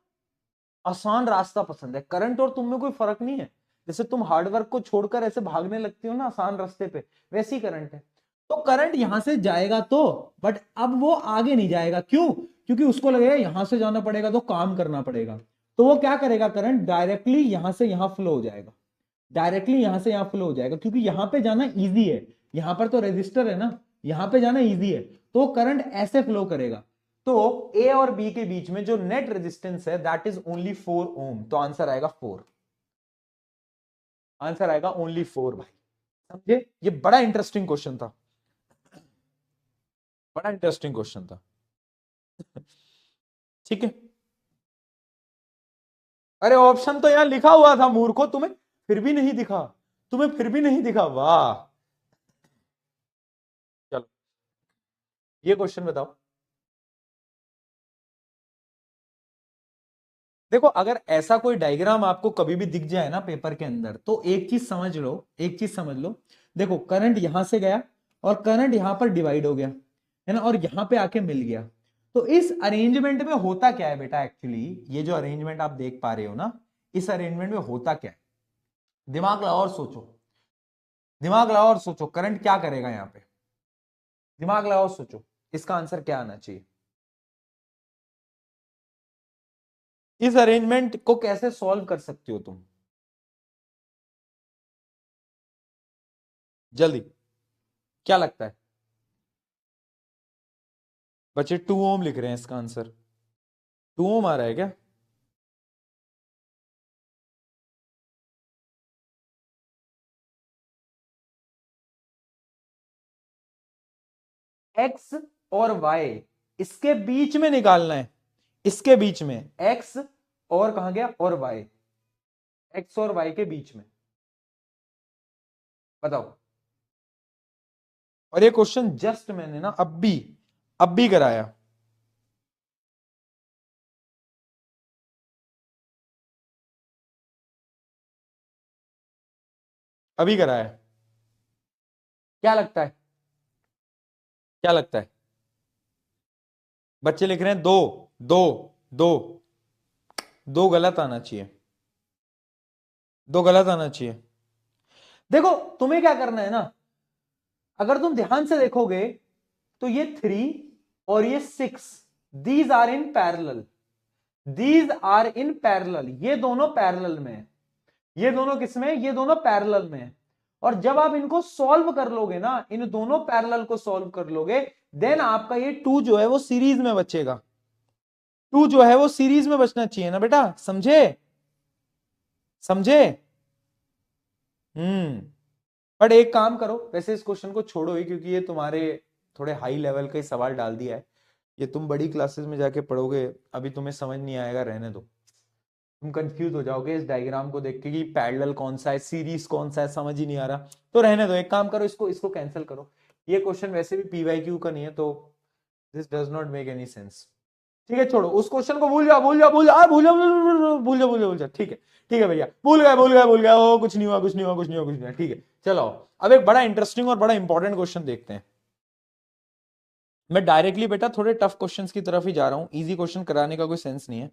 आसान रास्ता पसंद है, करंट और तुम में कोई फर्क नहीं है। जैसे तुम हार्डवर्क को छोड़कर ऐसे भागने लगती हो ना आसान रास्ते पे, वैसी करंट है। तो करंट यहां से जाएगा तो, बट अब वो आगे नहीं जाएगा, क्यों? क्योंकि उसको लगेगा यहां से जाना पड़ेगा तो काम करना पड़ेगा। तो वो क्या करेगा, करंट डायरेक्टली यहां से यहां फ्लो हो जाएगा, डायरेक्टली यहां से यहां फ्लो हो जाएगा, क्योंकि यहां पे जाना इजी है, यहां पर तो रेजिस्टर है ना, यहां पे जाना इजी है, तो करंट ऐसे फ्लो करेगा। तो ए और बी के बीच में जो नेट रेजिस्टेंस है दैट इज ओनली 4 ओम, तो आंसर आएगा 4, आंसर आएगा ओनली 4 भाई। समझे? ये बड़ा इंटरेस्टिंग क्वेश्चन था, बड़ा इंटरेस्टिंग क्वेश्चन था। ठीक है, अरे ऑप्शन तो यहां लिखा हुआ था मूर्खो, तुम्हें फिर भी नहीं दिखा, तुम्हें फिर भी नहीं दिखा, वाह। चलो ये क्वेश्चन बताओ। देखो अगर ऐसा कोई डायग्राम आपको कभी भी दिख जाए ना पेपर के अंदर, तो एक चीज समझ लो, एक चीज समझ लो। देखो करंट यहां से गया और करंट यहां पर डिवाइड हो गया है ना, और यहां पे आके मिल गया। तो इस अरेंजमेंट में होता क्या है बेटा, एक्चुअली ये जो अरेंजमेंट आप देख पा रहे हो ना, इस अरेंजमेंट में होता क्या है, दिमाग लगाओ और सोचो, दिमाग लगाओ और सोचो, करंट क्या करेगा यहां पे, दिमाग लगाओ सोचो, इसका आंसर क्या आना चाहिए। इस अरेंजमेंट को कैसे सॉल्व कर सकते हो तुम, जल्दी, क्या लगता है? बच्चे 2 ओम लिख रहे हैं, इसका आंसर 2 ओम आ रहा है क्या? एक्स और वाई इसके बीच में निकालना है, इसके बीच में एक्स और कहां गया, और वाई, एक्स और वाई के बीच में, बताओ। और ये क्वेश्चन जस्ट मैंने ना अब भी कराया, अभी कराया। क्या लगता है, क्या लगता है? बच्चे लिख रहे हैं दो, दो, दो, दो गलत आना चाहिए, दो गलत आना चाहिए। देखो तुम्हें क्या करना है ना, अगर तुम ध्यान से देखोगे तो ये 3 और ये 6 these are in parallel, these are in parallel, ये दोनों पैरेलल में है, ये दोनों किसमें, ये दोनों पैरेलल में है। और जब आप इनको सॉल्व कर लोगे ना, इन दोनों पैरेलल को सॉल्व कर लोगे, देन आपका ये 2 जो है वो सीरीज में बचेगा, 2 जो है वो सीरीज में बचना चाहिए ना बेटा, समझे, समझे? बट एक काम करो, वैसे इस क्वेश्चन को छोड़ो ही, क्योंकि ये तुम्हारे थोड़े हाई लेवल का ही सवाल डाल दिया है, ये तुम बड़ी क्लासेस में जाके पढ़ोगे, अभी तुम्हें समझ नहीं आएगा, रहने दो, तुम कंफ्यूज हो जाओगे इस डायग्राम को देख के कि पैरेलल कौन सा है, सीरीज कौन सा है, समझ ही नहीं आ रहा। तो रहने दो, एक काम करो, इसको इसको कैंसिल करो, ये क्वेश्चन वैसे भी पीवाईक्यू का नहीं है, तो this does not make any sense. ठीक है छोड़ो, उस क्वेश्चन को भूल जाओ, भूल जाओ, भूल जाओ, भूल जाओ, भूल जाओ, भूल जाओ, भूल जाओ, ठीक है भैया, भूल गए, भूल गए, भूल गए, ओ कुछ नहीं हुआ, कुछ नहीं हुआ, कुछ नहीं हुआ, कुछ नहीं हुआ, ठीक है। चलो अब एक बड़ा इंटरेस्टिंग और बड़ा इंपॉर्टेंट क्वेश्चन देखते हैं। मैं डायरेक्टली बेटा थोड़े टफ क्वेश्चंस की तरफ ही जा रहा हूं, इजी क्वेश्चन कराने का कोई सेंस नहीं है।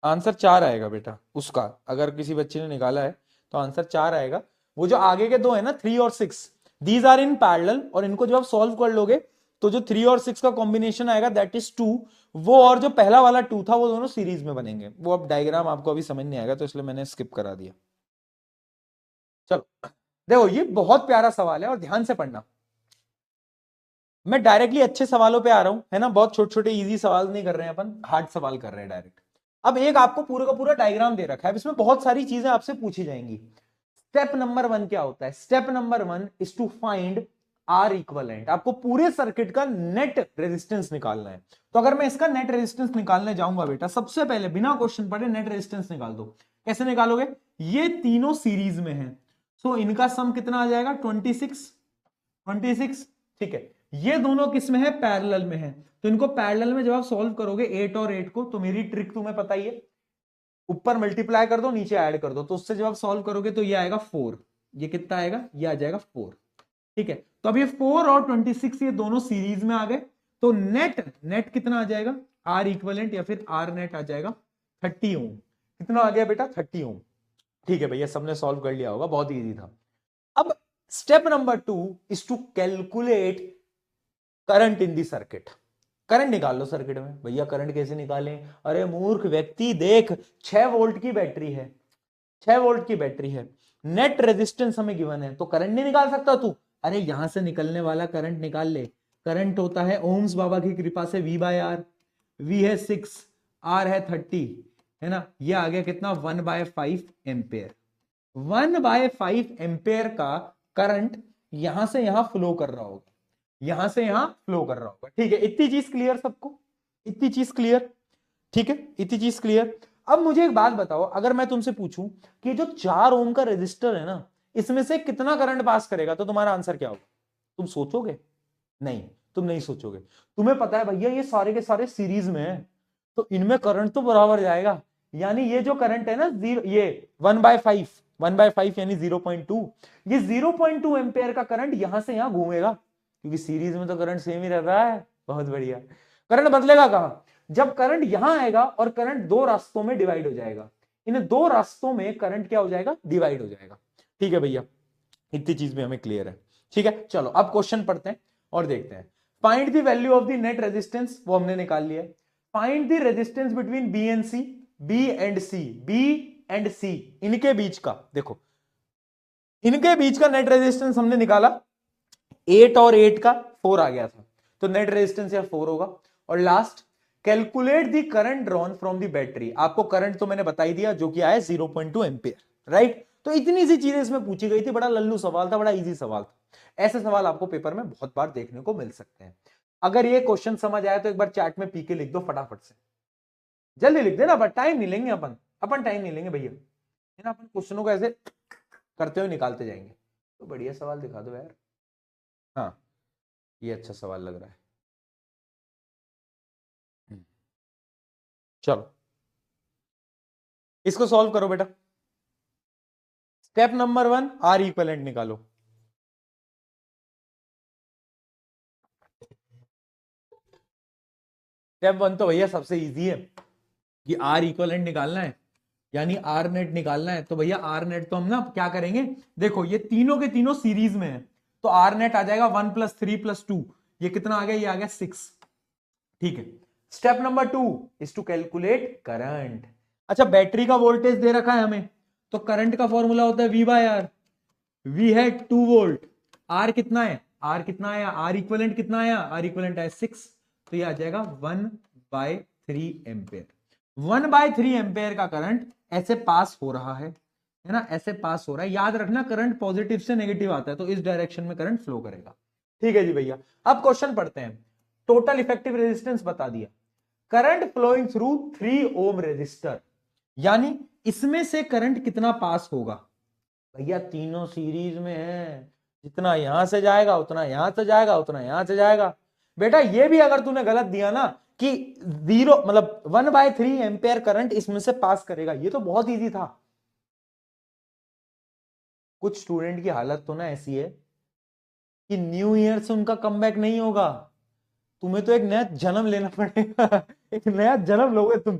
आंसर 4 आएगा बेटा उसका, अगर किसी बच्चे ने निकाला है तो आंसर 4 आएगा। वो जो आगे के दो है ना 3 और 6, दीज आर इन पैरेलल, और इनको जब आप सॉल्व कर लोगे तो जो 3 और 6 का कॉम्बिनेशन आएगा दैट इज 2, वो और जो पहला वाला 2 था वो दोनों सीरीज में बनेंगे। वो अब डायग्राम आपको अभी समझ नहीं आएगा, तो इसलिए मैंने स्किप करा दिया। चलो देखो ये बहुत प्यारा सवाल है और ध्यान से पढ़ना, मैं डायरेक्टली अच्छे सवालों पे आ रहा हूं, है ना, बहुत छोटे छोटे इजी सवाल नहीं कर रहे हैं अपन, हार्ड सवाल कर रहे हैं डायरेक्ट। अब एक आपको पूरा का पूरा डायग्राम दे रखा है, इसमें बहुत सारी चीजें आपसे पूछी जाएंगी। स्टेप नंबर 1 क्या होता है, step number 1 is to find R equivalent, आपको पूरे सर्किट का नेट रेजिस्टेंस निकालना है। तो अगर मैं इसका नेट रेजिस्टेंस निकालने जाऊंगा बेटा, सबसे पहले बिना क्वेश्चन पढ़े नेट रेजिस्टेंस निकाल दो। कैसे निकालोगे? ये तीनों सीरीज में है, सो इनका सम कितना आ जाएगा? 26। ठीक है, ये दोनों किस में है? पैरेलल में है। तो इनको पैरेलल में जब आप सॉल्व करोगे 8 और 8 को, तो मेरी ट्रिक तुम्हें पता ही है, ऊपर मल्टीप्लाई कर दो, नीचे ऐड कर दो, तो उससे जब आप सॉल्व करोगे तो ये आएगा 4। ये कितना आएगा? ये आ जाएगा 4। ठीक है, तो अब ये 4 और 26 ये दोनों सीरीज में आ गए, तो नेट कितना आ जाएगा? आर इक्वलेंट या फिर आर नेट आ जाएगा 30 ओम। कितना आ गया बेटा? 30 ओम। ठीक है भैया, सबने सॉल्व कर लिया होगा, बहुत इजी था। अब step number 2 is to calculate current in the circuit. Current निकाल लो सर्किट में। भैया करंट कैसे निकालें? अरे मूर्ख व्यक्ति, देख 6 वोल्ट की बैटरी है, 6 वोल्ट की बैटरी है, नेट रेजिस्टेंस हमें गिवन है, तो करंट नहीं निकाल सकता तू? अरे यहां से निकलने वाला करंट निकाल ले। करंट होता है ओम्स बाबा की कृपा से V/R। V है 6, R है 30, है ना? ये आ गया कितना? 1/5 एम्पेयर। 1/5 एम्पेयर का करंट यहां से यहां फ्लो कर रहा होगा, यहां से यहां फ्लो कर रहा होगा। ठीक है, इतनी चीज क्लियर सबको? इतनी चीज क्लियर? ठीक है, इतनी चीज क्लियर। अब मुझे एक बात बताओ, अगर मैं तुमसे पूछूं कि जो 4 ओम का रेजिस्टर है ना, इसमें से कितना करंट पास करेगा, तो तुम्हारा आंसर क्या होगा? तुम सोचोगे? नहीं, तुम नहीं सोचोगे। तुम्हें पता है भैया ये सारे के सारे सीरीज में है, तो इनमें करंट तो बराबर जाएगा। यानी ये जो करंट है ना, ये 1/5 यानी 0.2, ये 0.2 एम्पेयर का करंट यहां से यहां घूमेगा, क्योंकि सीरीज में तो करंट सेम ही रह रहा है। बहुत बढ़िया। करंट बदलेगा कहां? जब करंट यहां आएगा और करंट दो रास्तों में डिवाइड हो जाएगा, इन दो रास्तों में करंट क्या हो जाएगा? डिवाइड हो जाएगा। ठीक है भैया, इतनी चीज भी हमें क्लियर है। ठीक है, चलो अब क्वेश्चन पढ़ते हैं और देखते हैं। Find the value of the net resistance, वो हमने निकाल लिया है। Find the resistance between B and C, B and C, B and C, इनके बीच का, देखो इनके बीच का नेट रेजिस्टेंस हमने निकाला, 8 और 8 का 4 आ गया था, तो नेट रेजिस्टेंस यहां 4 होगा। और last, calculate the current drawn from the battery. आपको करंट तो मैंने बता ही दिया, जो कि आया 0.2 एम्पियर, राइट? तो इतनी सी चीजें इसमें पूछी गई थी, बड़ा लल्लू सवाल था, बड़ा इजी सवाल था। ऐसे सवाल आपको पेपर में बहुत बार देखने को मिल सकते हैं। अगर ये क्वेश्चन समझ आया तो एक बार चैट में पी के लिख दो फटाफट से, जल्दी लिख देना, बट टाइम नहीं लेंगे अपन टाइम नहीं लेंगे भैया, है ना? अपन क्वेश्चनों को ऐसे करते हुए निकालते जाएंगे। तो बढ़िया सवाल दिखा दो यार। हाँ, ये अच्छा सवाल लग रहा है। चलो इसको सॉल्व करो बेटा। स्टेप नंबर 1, आर इक्विवेलेंट निकालो। स्टेप 1 तो भैया सबसे इजी है कि आर इक्विवेलेंट निकालना है, यानी आर नेट निकालना है। तो भैया आर नेट तो हम ना क्या करेंगे, देखो ये तीनों के तीनों सीरीज में है, तो आर नेट आ जाएगा 1 + 3 + 2, ये कितना आ गया? ये आ गया 6। ठीक है, step number 2 is to calculate current. अच्छा, बैटरी का वोल्टेज दे रखा है हमें, तो करंट का फॉर्मूला होता है V/R। V है 2 वोल्ट, R कितना है? R कितना आया? R इक्विवेलेंट कितना आया? R इक्विवेलेंट आया 6, तो ये आ जाएगा 1/3 एम्पेयर। 1/3 एम्पेयर का करंट ऐसे पास हो रहा है ना? ऐसे पास हो रहा है। याद रखना, करंट पॉजिटिव से नेगेटिव आता है, तो इस डायरेक्शन में करंट फ्लो करेगा। ठीक है जी भैया, अब क्वेश्चन पढ़ते हैं। टोटल इफेक्टिव रेजिस्टेंस बता दिया, current flowing through 3 ohm resistor, यानी इसमें से करंट कितना पास होगा? भैया तीनों सीरीज में है, जितना यहां से जाएगा उतना यहां से जाएगा, उतना यहां से जाएगा। बेटा ये भी अगर तूने गलत दिया ना कि 0 मतलब 1/3 एम्पेयर करंट इसमें से पास करेगा, ये तो बहुत इजी था। कुछ स्टूडेंट की हालत तो ना ऐसी है कि न्यू ईयर से उनका कमबैक नहीं होगा, तुम्हें तो एक नया जन्म लेना पड़ेगा। एक नया जन्म लोगे तुम,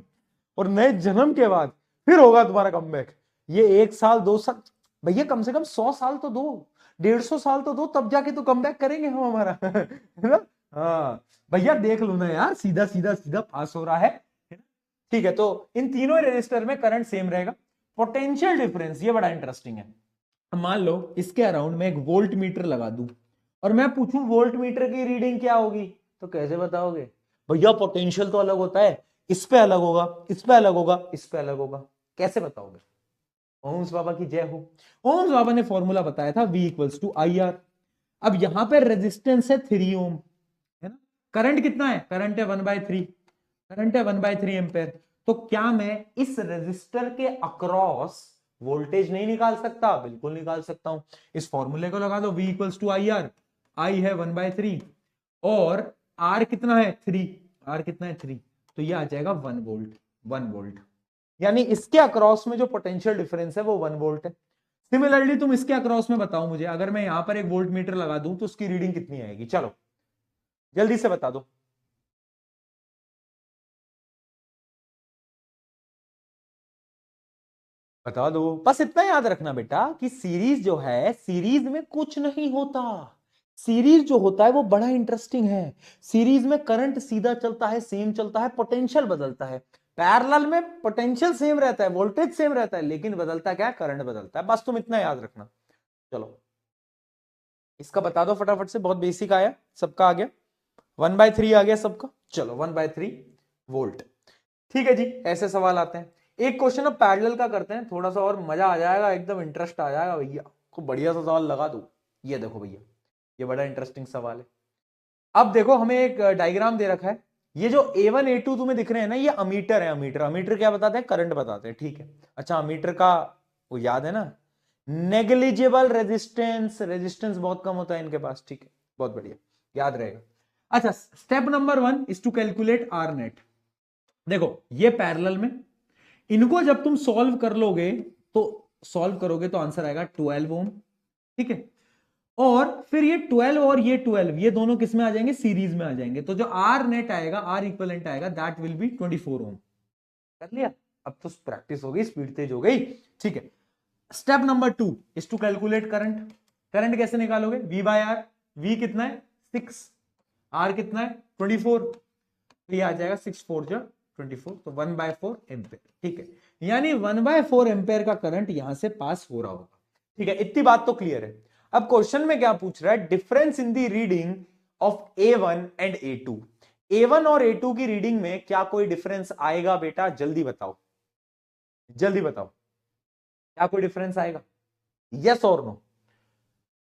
और नए जन्म के बाद फिर होगा तुम्हारा कमबैक। ये 1 साल 2 साल, भैया कम से कम 100 साल तो दो, 150 साल तो दो, तब जाके तो कमबैक करेंगे हम हमारा। है ना? हाँ भैया देख लो ना यार, सीधा सीधा सीधा पास हो रहा है। ठीक है, तो इन तीनों रेजिस्टर में करंट सेम रहेगा। पोटेंशियल डिफरेंस, ये बड़ा इंटरेस्टिंग है। मान लो इसके अराउंड में एक वोल्ट मीटर लगा दूं और मैं पूछूं वोल्ट मीटर की रीडिंग क्या होगी, तो कैसे बताओगे? भैया पोटेंशियल तो अलग होता है, इस पे अलग होगा, इस पे अलग होगा, इस पे अलग होगा, कैसे बताओगे? ओम्स बाबा की जय हो। ओम्स बाबा ने फॉर्मूला बताया था V = IR। अब यहां पे रेजिस्टेंस है 3 ओम, है ना। करंट कितना है, करंट है 1/3, करंट है 1/3 एम्पेयर। तो क्या मैं इस रेजिस्टर के अक्रॉस वोल्टेज नहीं निकाल सकता? बिल्कुल निकाल सकता हूं। इस फॉर्मूले को लगा दो, V equals to I R, I है 1/3 और आर कितना है 3, आर कितना है 3, तो ये आ जाएगा 1 वोल्ट, 1 वोल्ट। यानी इसके अक्रॉस में जो पोटेंशियल डिफरेंस है वो 1 वोल्ट है। सिमिलरली तुम इसके अक्रॉस में बताओ मुझे, अगर मैं यहां पर एक वोल्ट मीटर लगा दूं तो उसकी रीडिंग कितनी आएगी? चलो जल्दी से बता दो। बता दो। बस इतना याद रखना बेटा कि सीरीज जो है, सीरीज में कुछ नहीं होता। सीरीज जो होता है वो बड़ा इंटरेस्टिंग है। सीरीज में करंट सीधा चलता है, सेम चलता है, पोटेंशियल बदलता है। पैरेलल में पोटेंशियल सेम रहता है, वोल्टेज सेम रहता है, लेकिन बदलता क्या है? करंट बदलता है। बस तुम इतना याद रखना। चलो इसका बता दो फटाफट से, बहुत बेसिक आया, सबका आ गया, 1/3 आ गया सबका। चलो 1/3 वोल्ट। ठीक है जी, ऐसे सवाल आते हैं। एक क्वेश्चन अब पैरेलल का करते हैं, थोड़ा सा और मजा आ जाएगा, एकदम इंटरेस्ट आ जाएगा भैया। खूब बढ़िया सा सवाल लगा दो। ये देखो भैया, ये बड़ा इंटरेस्टिंग सवाल है। अब देखो हमें एक डायग्राम दे रखा है। ये जो A1 A2 तुम्हें दिख रहे हैं ना, ये अमीटर है। अमीटर, अमीटर क्या बताते हैं? करंट बताते हैं, ठीक है। अच्छा अमीटर का वो याद है ना, नेग्लिजिबल रेजिस्टेंस, रेजिस्टेंस बहुत कम होता है इनके पास, ठीक है, बहुत बढ़िया, याद रहेगा। अच्छा step number 1 is to calculate R net. देखो ये पैरेलल में, इनको जब तुम सॉल्व कर लोगे तो सॉल्व करोगे तो आंसर आएगा 12 ओम, ठीक है। और फिर ये 12 और ये 12, ये दोनों किस में आ जाएंगे? सीरीज में आ जाएंगे। तो जो आर नेट आएगा, आर इक्विवेलेंट आएगा, दैट विल बी 24 ओम। कर लिया? अब तो प्रैक्टिस हो गई, स्पीड तेज हो गई, ठीक है। Step number 2 is to calculate current. Current कैसे निकालोगे? V by are. V कितना है? 6, आर कितना है? 24, तो ये आ जाएगा 6 4 जो 24, तो 1/4 एम्पेयर, ठीक है। यानी 1/4 एम्पेयर का करंट यहां से पास हो रहा होगा, ठीक है। इतनी बात तो क्लियर है। अब क्वेश्चन में क्या पूछ रहा है? Difference in the reading of A1 and A2। A1 और A2 की रीडिंग में क्या कोई डिफरेंस आएगा बेटा? जल्दी बताओ, जल्दी बताओ, क्या कोई डिफरेंस आएगा? यस और नो?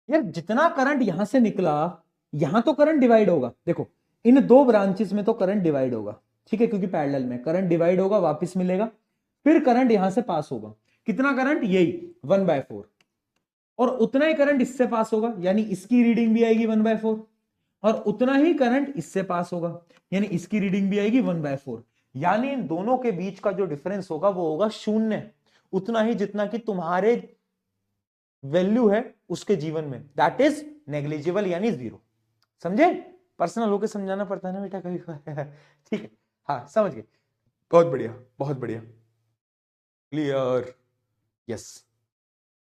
यार जितना करंट यहां से निकला, यहां तो करंट डिवाइड होगा। देखो इन दो ब्रांचेस में तो करंट डिवाइड होगा, ठीक है, क्योंकि पैरेलल में करंट डिवाइड होगा, वापस मिलेगा, फिर करंट यहां से पास होगा। कितना करंट? यही 1/4। और उतना ही करंट इससे पास होगा, यानी इसकी रीडिंग भी आएगी 1/4, और उतना ही करंट इससे पास होगा, यानी इसकी रीडिंग भी आएगी 1/4। यानी इन दोनों के बीच का जो डिफरेंस होगा वो होगा 0, उतना ही जितना कि तुम्हारे वैल्यू है उसके जीवन में, दैट इज नेग्लिजिबल, यानी 0। समझे? पर्सनल होकर समझाना पड़ता है ना बेटा कभी कभी ठीक है, हाँ समझ गए, बहुत बढ़िया, बहुत बढ़िया, क्लियर, यस।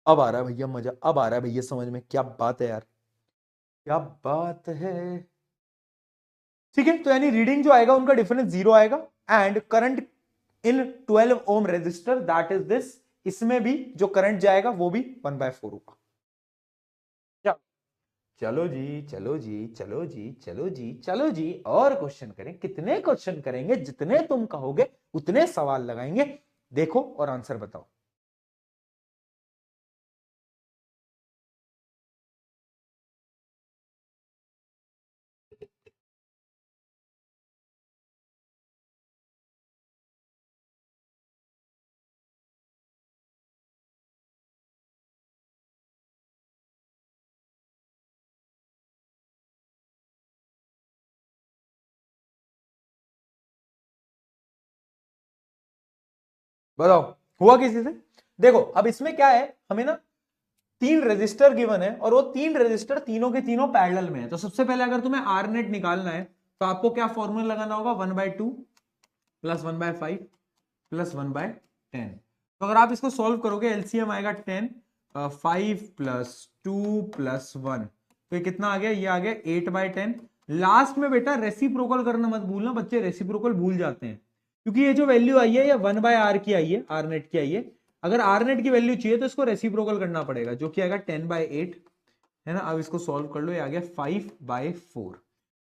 अब आ रहा है भैया मजा, अब आ रहा है भैया समझ में, क्या बात है यार, क्या बात है। ठीक है, तो यानी रीडिंग जो आएगा उनका डिफरेंस 0 आएगा, and current in 12 ohm resistor that is this, इसमें भी जो करंट जाएगा वो भी 1/4 होगा। चलो जी, चलो जी, चलो जी, चलो जी, चलो जी, और क्वेश्चन करें। कितने क्वेश्चन करेंगे? जितने तुम कहोगे उतने सवाल लगाएंगे। देखो और आंसर बताओ। बताओ हुआ किसी से? देखो अब इसमें क्या है, हमें ना 3 रेजिस्टर गिवन है, और वो 3 रेजिस्टर तीनों के तीनों पैरेलल में है। तो सबसे पहले अगर तुम्हें आर नेट निकालना है तो आपको क्या फॉर्मूला लगाना होगा? 1/2 प्लस 1/5 प्लस 1/10। तो अगर आप इसको सॉल्व करोगे, एलसीएम आएगा 10, 5 प्लस 2 प्लस 1, तो ये कितना आ गया? ये आ गया 8/10। लास्ट में बेटा रेसिप्रोकल करना मत भूलना, बच्चे रेसिप्रोकल भूल जाते हैं, क्योंकि ये जो वैल्यू आई है ये 1/r की आई है, आर नेट की आई है। अगर आर नेट की वैल्यू चाहिए तो इसको रेसिप्रोकल करना पड़ेगा, जो कि आएगा 10/8, है ना। अब इसको सॉल्व कर लो, ये आ गया 5/4,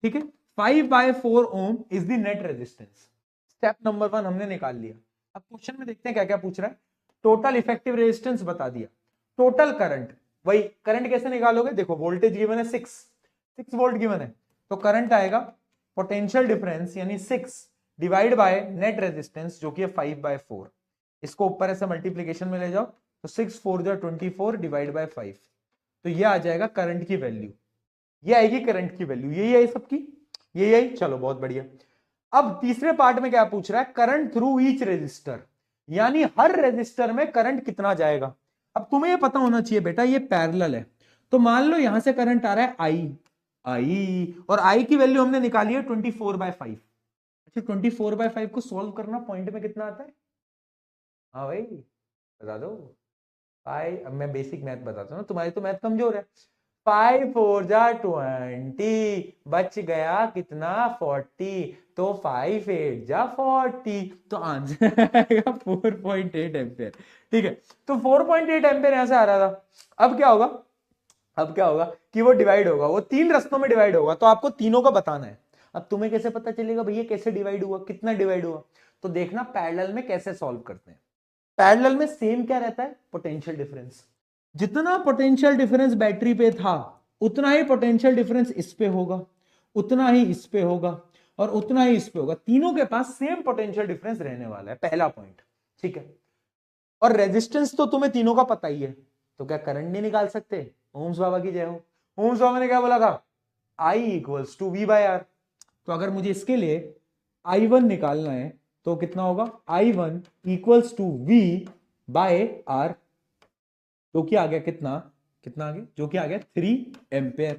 ठीक है। 5/4 ohm is the net resistance. Step number 1 हमने निकाल लिया। अब क्वेश्चन में देखते हैं क्या क्या पूछ रहा है। टोटल इफेक्टिव रेजिस्टेंस बता दिया, टोटल करंट, वही करंट कैसे निकालोगे, देखो वोल्टेज गिवन है 6 वोल्ट गिवन है, तो करंट आएगा पोटेंशियल डिफरेंस यानी 6 डिवाइड बाय नेट रेजिस्टेंस जो कि है 5/4। इसको ऊपर ऐसे मल्टीप्लीकेशन में ले जाओ तो 6 4 जा 24 डिवाइड बाय 5, तो ये आ जाएगा करंट की वैल्यू, ये आएगी करंट की वैल्यू, यही है सबकी, यही आई। चलो बहुत बढ़िया। अब तीसरे पार्ट में क्या पूछ रहा है, करंट थ्रू ईच रेजिस्टर, यानी हर रेजिस्टर में करंट कितना जाएगा। अब तुम्हें ये पता होना चाहिए बेटा ये पैरेलल है, तो मान लो यहां से करंट आ रहा है आई और आई की वैल्यू हमने निकाली है 24/5। अच्छा 24/5 को सॉल्व करना पॉइंट में कितना आता है, हाँ भाई बता दो भाई। अब मैं बेसिक मैथ बताता हूँ, तुम्हारी तो मैथ कमजोर है। 5 4 जा 20, बच गया कितना 40, तो 5 8 जा 40, तो आंसर आएगा 4.8 एम्पेयर। ठीक है, तो 4.8 एम्पेयर यहां से आ रहा था। अब क्या होगा, अब क्या होगा कि वो डिवाइड होगा, वो 3 रस्तों में डिवाइड होगा, तो आपको तीनों का बताना है। अब तुम्हें कैसे पता चलेगा भैया कैसे डिवाइड हुआ, कितना डिवाइड हुआ, तो देखना पैरेलल में कैसे सॉल्व करते हैं। पैरेलल में सेम क्या रहता है, पोटेंशियल डिफरेंस। जितना पोटेंशियल डिफरेंस बैटरी पे था उतना ही पोटेंशियल डिफरेंस इस पे होगा, उतना ही इस पे होगा और उतना ही इस पे होगा। तीनों के पास सेम पोटेंशियल डिफरेंस रहने वाला है, पहला पॉइंट। ठीक है, और रेजिस्टेंस तो तुम्हें तीनों का पता ही है, तो क्या करंट नहीं निकाल सकते। ओम्स बाबा की जय हो। ओम्स बाबा ने क्या बोला था, I इक्वल्स टू V/R। तो अगर मुझे इसके लिए I1 निकालना है तो कितना होगा, I1 इक्वल्स टू V/R, जो कि आ गया कितना, कितना आ गया, जो कि आ गया 3 एम्पेयर।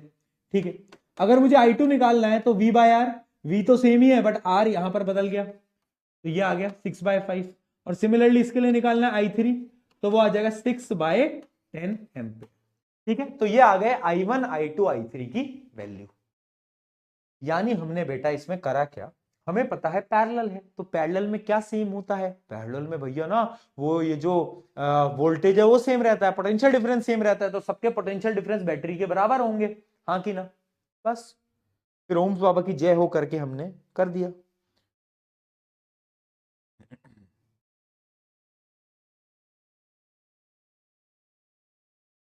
ठीक है, अगर मुझे I2 निकालना है तो V/R, V तो सेम ही है बट R यहां पर बदल गया, तो ये आ गया 6/5। और सिमिलरली इसके लिए निकालना है I3, तो वो आ जाएगा 6/10 एम्पेयर। ठीक है, तो ये आ गए I1 I2 I3 की वैल्यू। यानी हमने बेटा इसमें करा क्या, हमें पता है पैरेलल है, तो पैरेलल में क्या सेम होता है, पैरेलल में भैया ना वो ये जो वोल्टेज है वो सेम रहता है, पोटेंशियल डिफरेंस सेम रहता है, तो सबके पोटेंशियल डिफरेंस बैटरी के बराबर होंगे, हाँ कि ना। बस फिर ओम्स बाबा की जय हो करके हमने कर दिया।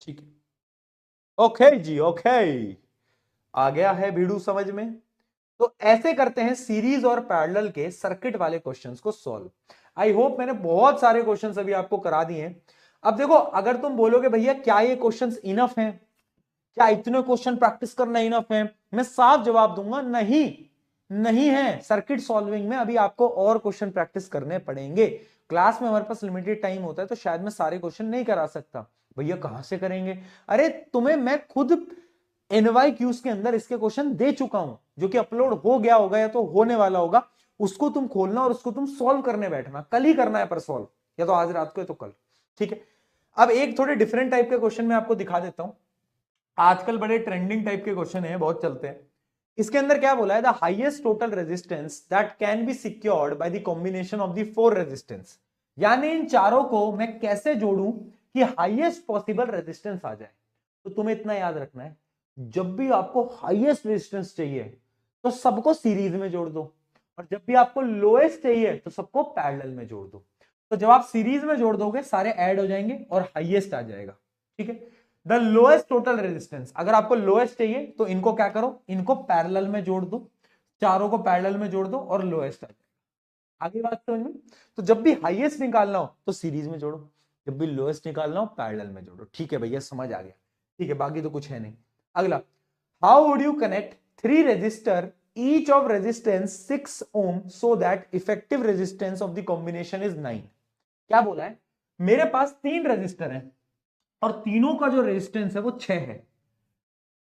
ठीक है, ओके जी ओके, आ गया है भीड़ू समझ में। तो ऐसे करते हैं सीरीज और पैरेलल के सर्किट वाले क्वेश्चंस को सॉल्व। आई होप मैंने बहुत सारे क्वेश्चंस अभी आपको करा दिए हैं। अब देखो अगर तुम बोलोगे भैया क्या ये क्वेश्चंस इनफ हैं, क्या इतने क्वेश्चन प्रैक्टिस करना इनफ है, मैं साफ जवाब दूंगा नहीं, नहीं है। सर्किट सॉल्विंग में अभी आपको और क्वेश्चन प्रैक्टिस करने पड़ेंगे। क्लास में हमारे पास लिमिटेड टाइम होता है तो शायद मैं सारे क्वेश्चन नहीं करा सकता। भैया कहां से करेंगे, अरे तुम्हें मैं खुद NYQs के अंदर इसके क्वेश्चन दे चुका हूं, जो कि अपलोड हो गया होगा या तो होने वाला होगा, उसको तुम खोलना और उसको तुम सॉल्व करने बैठना, कल ही करना है पर सॉल्व, या तो आज रात को या तो कल। ठीक है, अब एक थोड़े डिफरेंट टाइप के क्वेश्चन मैं आपको दिखा देता हूं, आजकल बड़े ट्रेंडिंग टाइप के क्वेश्चन है, बहुत चलते हैं। इसके अंदर क्या बोला है, the highest total resistance that can be secured by the combination of the 4 resistance, यानी इन चारों को मैं कैसे जोड़ूं कि हाईएस्ट पॉसिबल रेजिस्टेंस आ जाए। तो तुम्हें इतना याद रखना है, जब भी आपको हाईएस्ट रेजिस्टेंस चाहिए तो सबको सीरीज में जोड़ दो, और जब भी आपको लोएस्ट चाहिए तो सबको पैरेलल में जोड़ दो। तो जब आप सीरीज में जोड़ दोगे सारे ऐड हो जाएंगे और हाईएस्ट आ जाएगा। ठीक है, द लोएस्ट टोटल रेजिस्टेंस, अगर आपको लोएस्ट चाहिए तो इनको क्या करो, इनको पैरेलल में जोड़ दो, चारों को पैरेलल में जोड़ दो और लोएस्ट आ जाएगा। आगे बात समझ में। तो जब भी हाईएस्ट निकालना हो तो सीरीज में जोड़ो, जब भी लोएस्ट निकालना हो पैरेलल में जोड़ो। ठीक है भैया समझ आ गया। ठीक है, बाकी तो कुछ है नहीं। अगला, how would you connect 3 resistor each of resistance 6 ohm so that effective resistance of the combination is 9। क्या बोला है, मेरे पास 3 रेजिस्टर हैं और तीनों का जो रेजिस्टेंस है वो 6 है।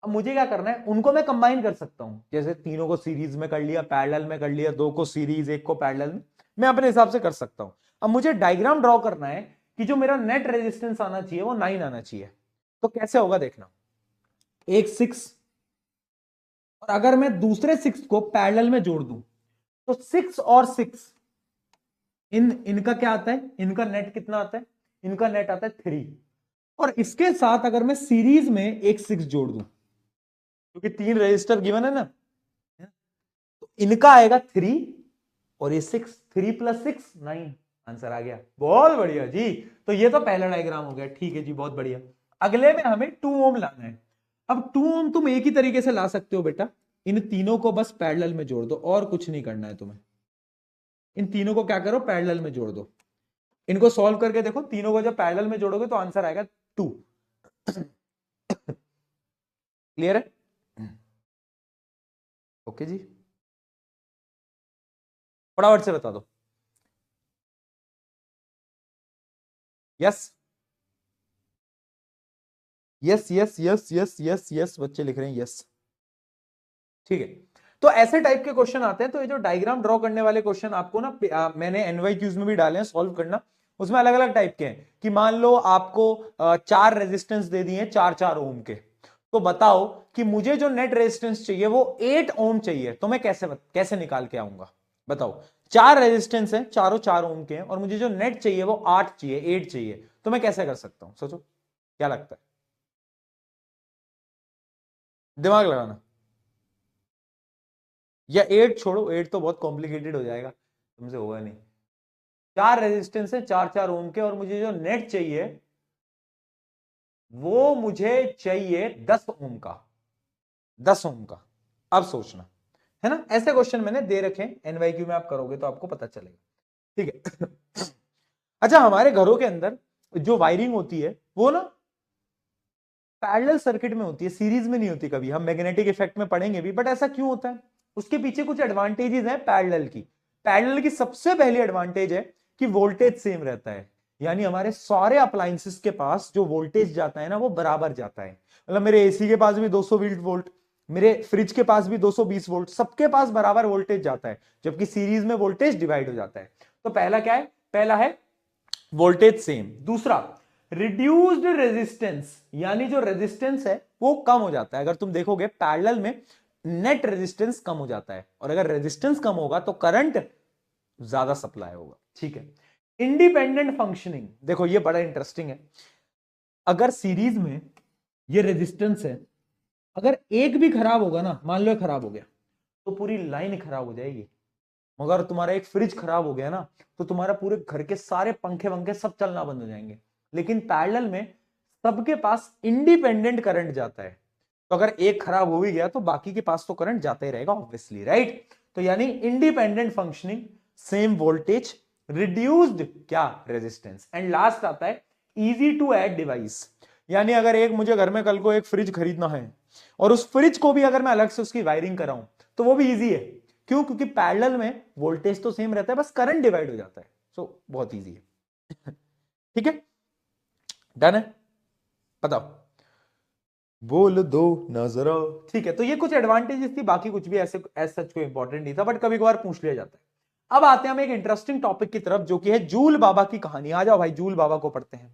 अब मुझे क्या करना है, उनको मैं कंबाइन कर सकता हूं, जैसे तीनों को सीरीज में कर लिया, पैरेलल में कर लिया, 2 को सीरीज 1 को पैरेलल में, मैं अपने हिसाब से कर सकता हूं। अब मुझे डायग्राम ड्रॉ करना है कि जो मेरा नेट रेजिस्टेंस आना चाहिए वो 9 आना चाहिए। तो कैसे होगा देखना, एक 6 और अगर मैं दूसरे 6 को पैरेलल में जोड़ दूं तो 6 और 6 इनका क्या आता है, इनका नेट कितना आता है, इनका नेट आता है 3। और इसके साथ अगर मैं सीरीज में एक 6 जोड़ दूं, क्योंकि 3 रजिस्टर गिवन है ना, तो इनका आएगा 3 और ये 6, 3 + 6 9, आंसर आ गया। बहुत बढ़िया जी, तो ये तो पहला डायग्राम हो गया। ठीक है जी, बहुत बढ़िया। अगले में हमें 2 ओम लाना है। अब 2 ओम तुम एक ही तरीके से ला सकते हो बेटा, इन तीनों को बस पैरेलल में जोड़ दो, और कुछ नहीं करना है तुम्हें। इन तीनों को क्या करो, पैरेलल में जोड़ दो। इनको सॉल्व करके देखो, तीनों को जब पैरेलल में जोड़ोगे तो आंसर आएगा 2। क्लियर है? ओके जी, फटाफट से बता दो। Yes yes yes yes yes yes yes, बच्चे लिख रहे हैं यस। ठीक है, तो ऐसे टाइप के क्वेश्चन आते हैं। तो ये जो डायग्राम ड्रॉ करने वाले क्वेश्चन आपको ना मैंने एनवाईक्यूज में भी डाले हैं, सॉल्व करना। उसमें अलग अलग टाइप के हैं कि मान लो आपको 4 रेजिस्टेंस दे दिए 4-4 ओम के, तो बताओ कि मुझे जो नेट रेजिस्टेंस चाहिए वो 8 ओम चाहिए, तो मैं कैसे निकाल के आऊंगा? बताओ, 4 रेजिस्टेंस है, चारों 4 ओम के हैं, और मुझे जो नेट चाहिए वो 8 चाहिए, 8 चाहिए, तो मैं कैसे कर सकता हूं? सोचो क्या लगता है, दिमाग लगाना। या 8 छोड़ो, 8 तो बहुत कॉम्प्लिकेटेड हो जाएगा, तुमसे होगा नहीं। 4 रेजिस्टेंस है 4-4 ओम के, और मुझे जो नेट चाहिए वो मुझे चाहिए 10 ओम का, 10 ओम का। अब सोचना है ना, ऐसे क्वेश्चन मैंने दे रखे हैं, एनवाईक्यू में आप करोगे तो आपको पता चलेगा। ठीक है। अच्छा, हमारे घरों के अंदर जो वायरिंग होती है वो ना पैरेलल सर्किट में होती है, सीरीज में नहीं होती कभी। हम मैग्नेटिक इफेक्ट में पढ़ेंगे भी, बट ऐसा क्यों होता है? उसके पीछे कुछ एडवांटेजेस हैं पैरेलल की। पैरेलल की सबसे पहली एडवांटेज है कि वोल्टेज सेम रहता है, यानी हमारे सारे अप्लायंसेस के पास जो वोल्टेज जाता है ना वो बराबर जाता है। मतलब मेरे एसी के पास भी 220 वोल्ट, मेरे फ्रिज के पास भी 220 वोल्ट, सबके पास बराबर वोल्टेज जाता है, जबकि सीरीज में वोल्टेज डिवाइड हो जाता है। तो पहला क्या है? पहला है वोल्टेज सेम। दूसरा, रिड्यूस्ड रेजिस्टेंस, यानी जो रेजिस्टेंस है वो कम हो जाता है। अगर तुम देखोगे पैरेलल में नेट रेजिस्टेंस कम हो जाता है, और अगर रेजिस्टेंस कम होगा तो करंट ज्यादा सप्लाई होगा। ठीक है। इंडिपेंडेंट फंक्शनिंग, देखो ये बड़ा इंटरेस्टिंग है। अगर सीरीज में ये रेजिस्टेंस है, अगर एक भी खराब होगा ना, मान लो खराब हो गया, तो पूरी लाइन खराब हो जाएगी। मगर तुम्हारा एक फ्रिज खराब हो गया ना, तो तुम्हारा पूरे घर के सारे पंखे वंखे सब चलना बंद हो जाएंगे। लेकिन पैरेलल में सबके पास इंडिपेंडेंट करंट जाता है, तो अगर एक खराब हो भी गया तो बाकी के पास तो करंट जाता ही रहेगा ऑब्वियसली, राइट? तो यानी independent functioning, same voltage, reduced क्या, रेजिस्टेंस। एंड लास्ट आता है इजी टू ऐड डिवाइस, यानी अगर एक मुझे घर में कल को एक फ्रिज खरीदना है, और उस फ्रिज को भी अगर मैं अलग से उसकी वायरिंग कराऊं, तो वो भी इजी है। क्यों? क्योंकि पैरेलल में वोल्टेज तो सेम रहता है, बस करंट डिवाइड हो जाता है। सो बहुत इजी है। ठीक है, डन है? बताओ, बोल दो नजरा। ठीक है, तो ये कुछ एडवांटेजेस थी, बाकी कुछ भी ऐसे सच कोई इंपॉर्टेंट नहीं था, बट कभी कभार पूछ लिया जाता है। अब आते हैं हम एक इंटरेस्टिंग टॉपिक की तरफ, जो कि है जूल बाबा की कहानी। आ जाओ भाई, जूल बाबा को पढ़ते हैं।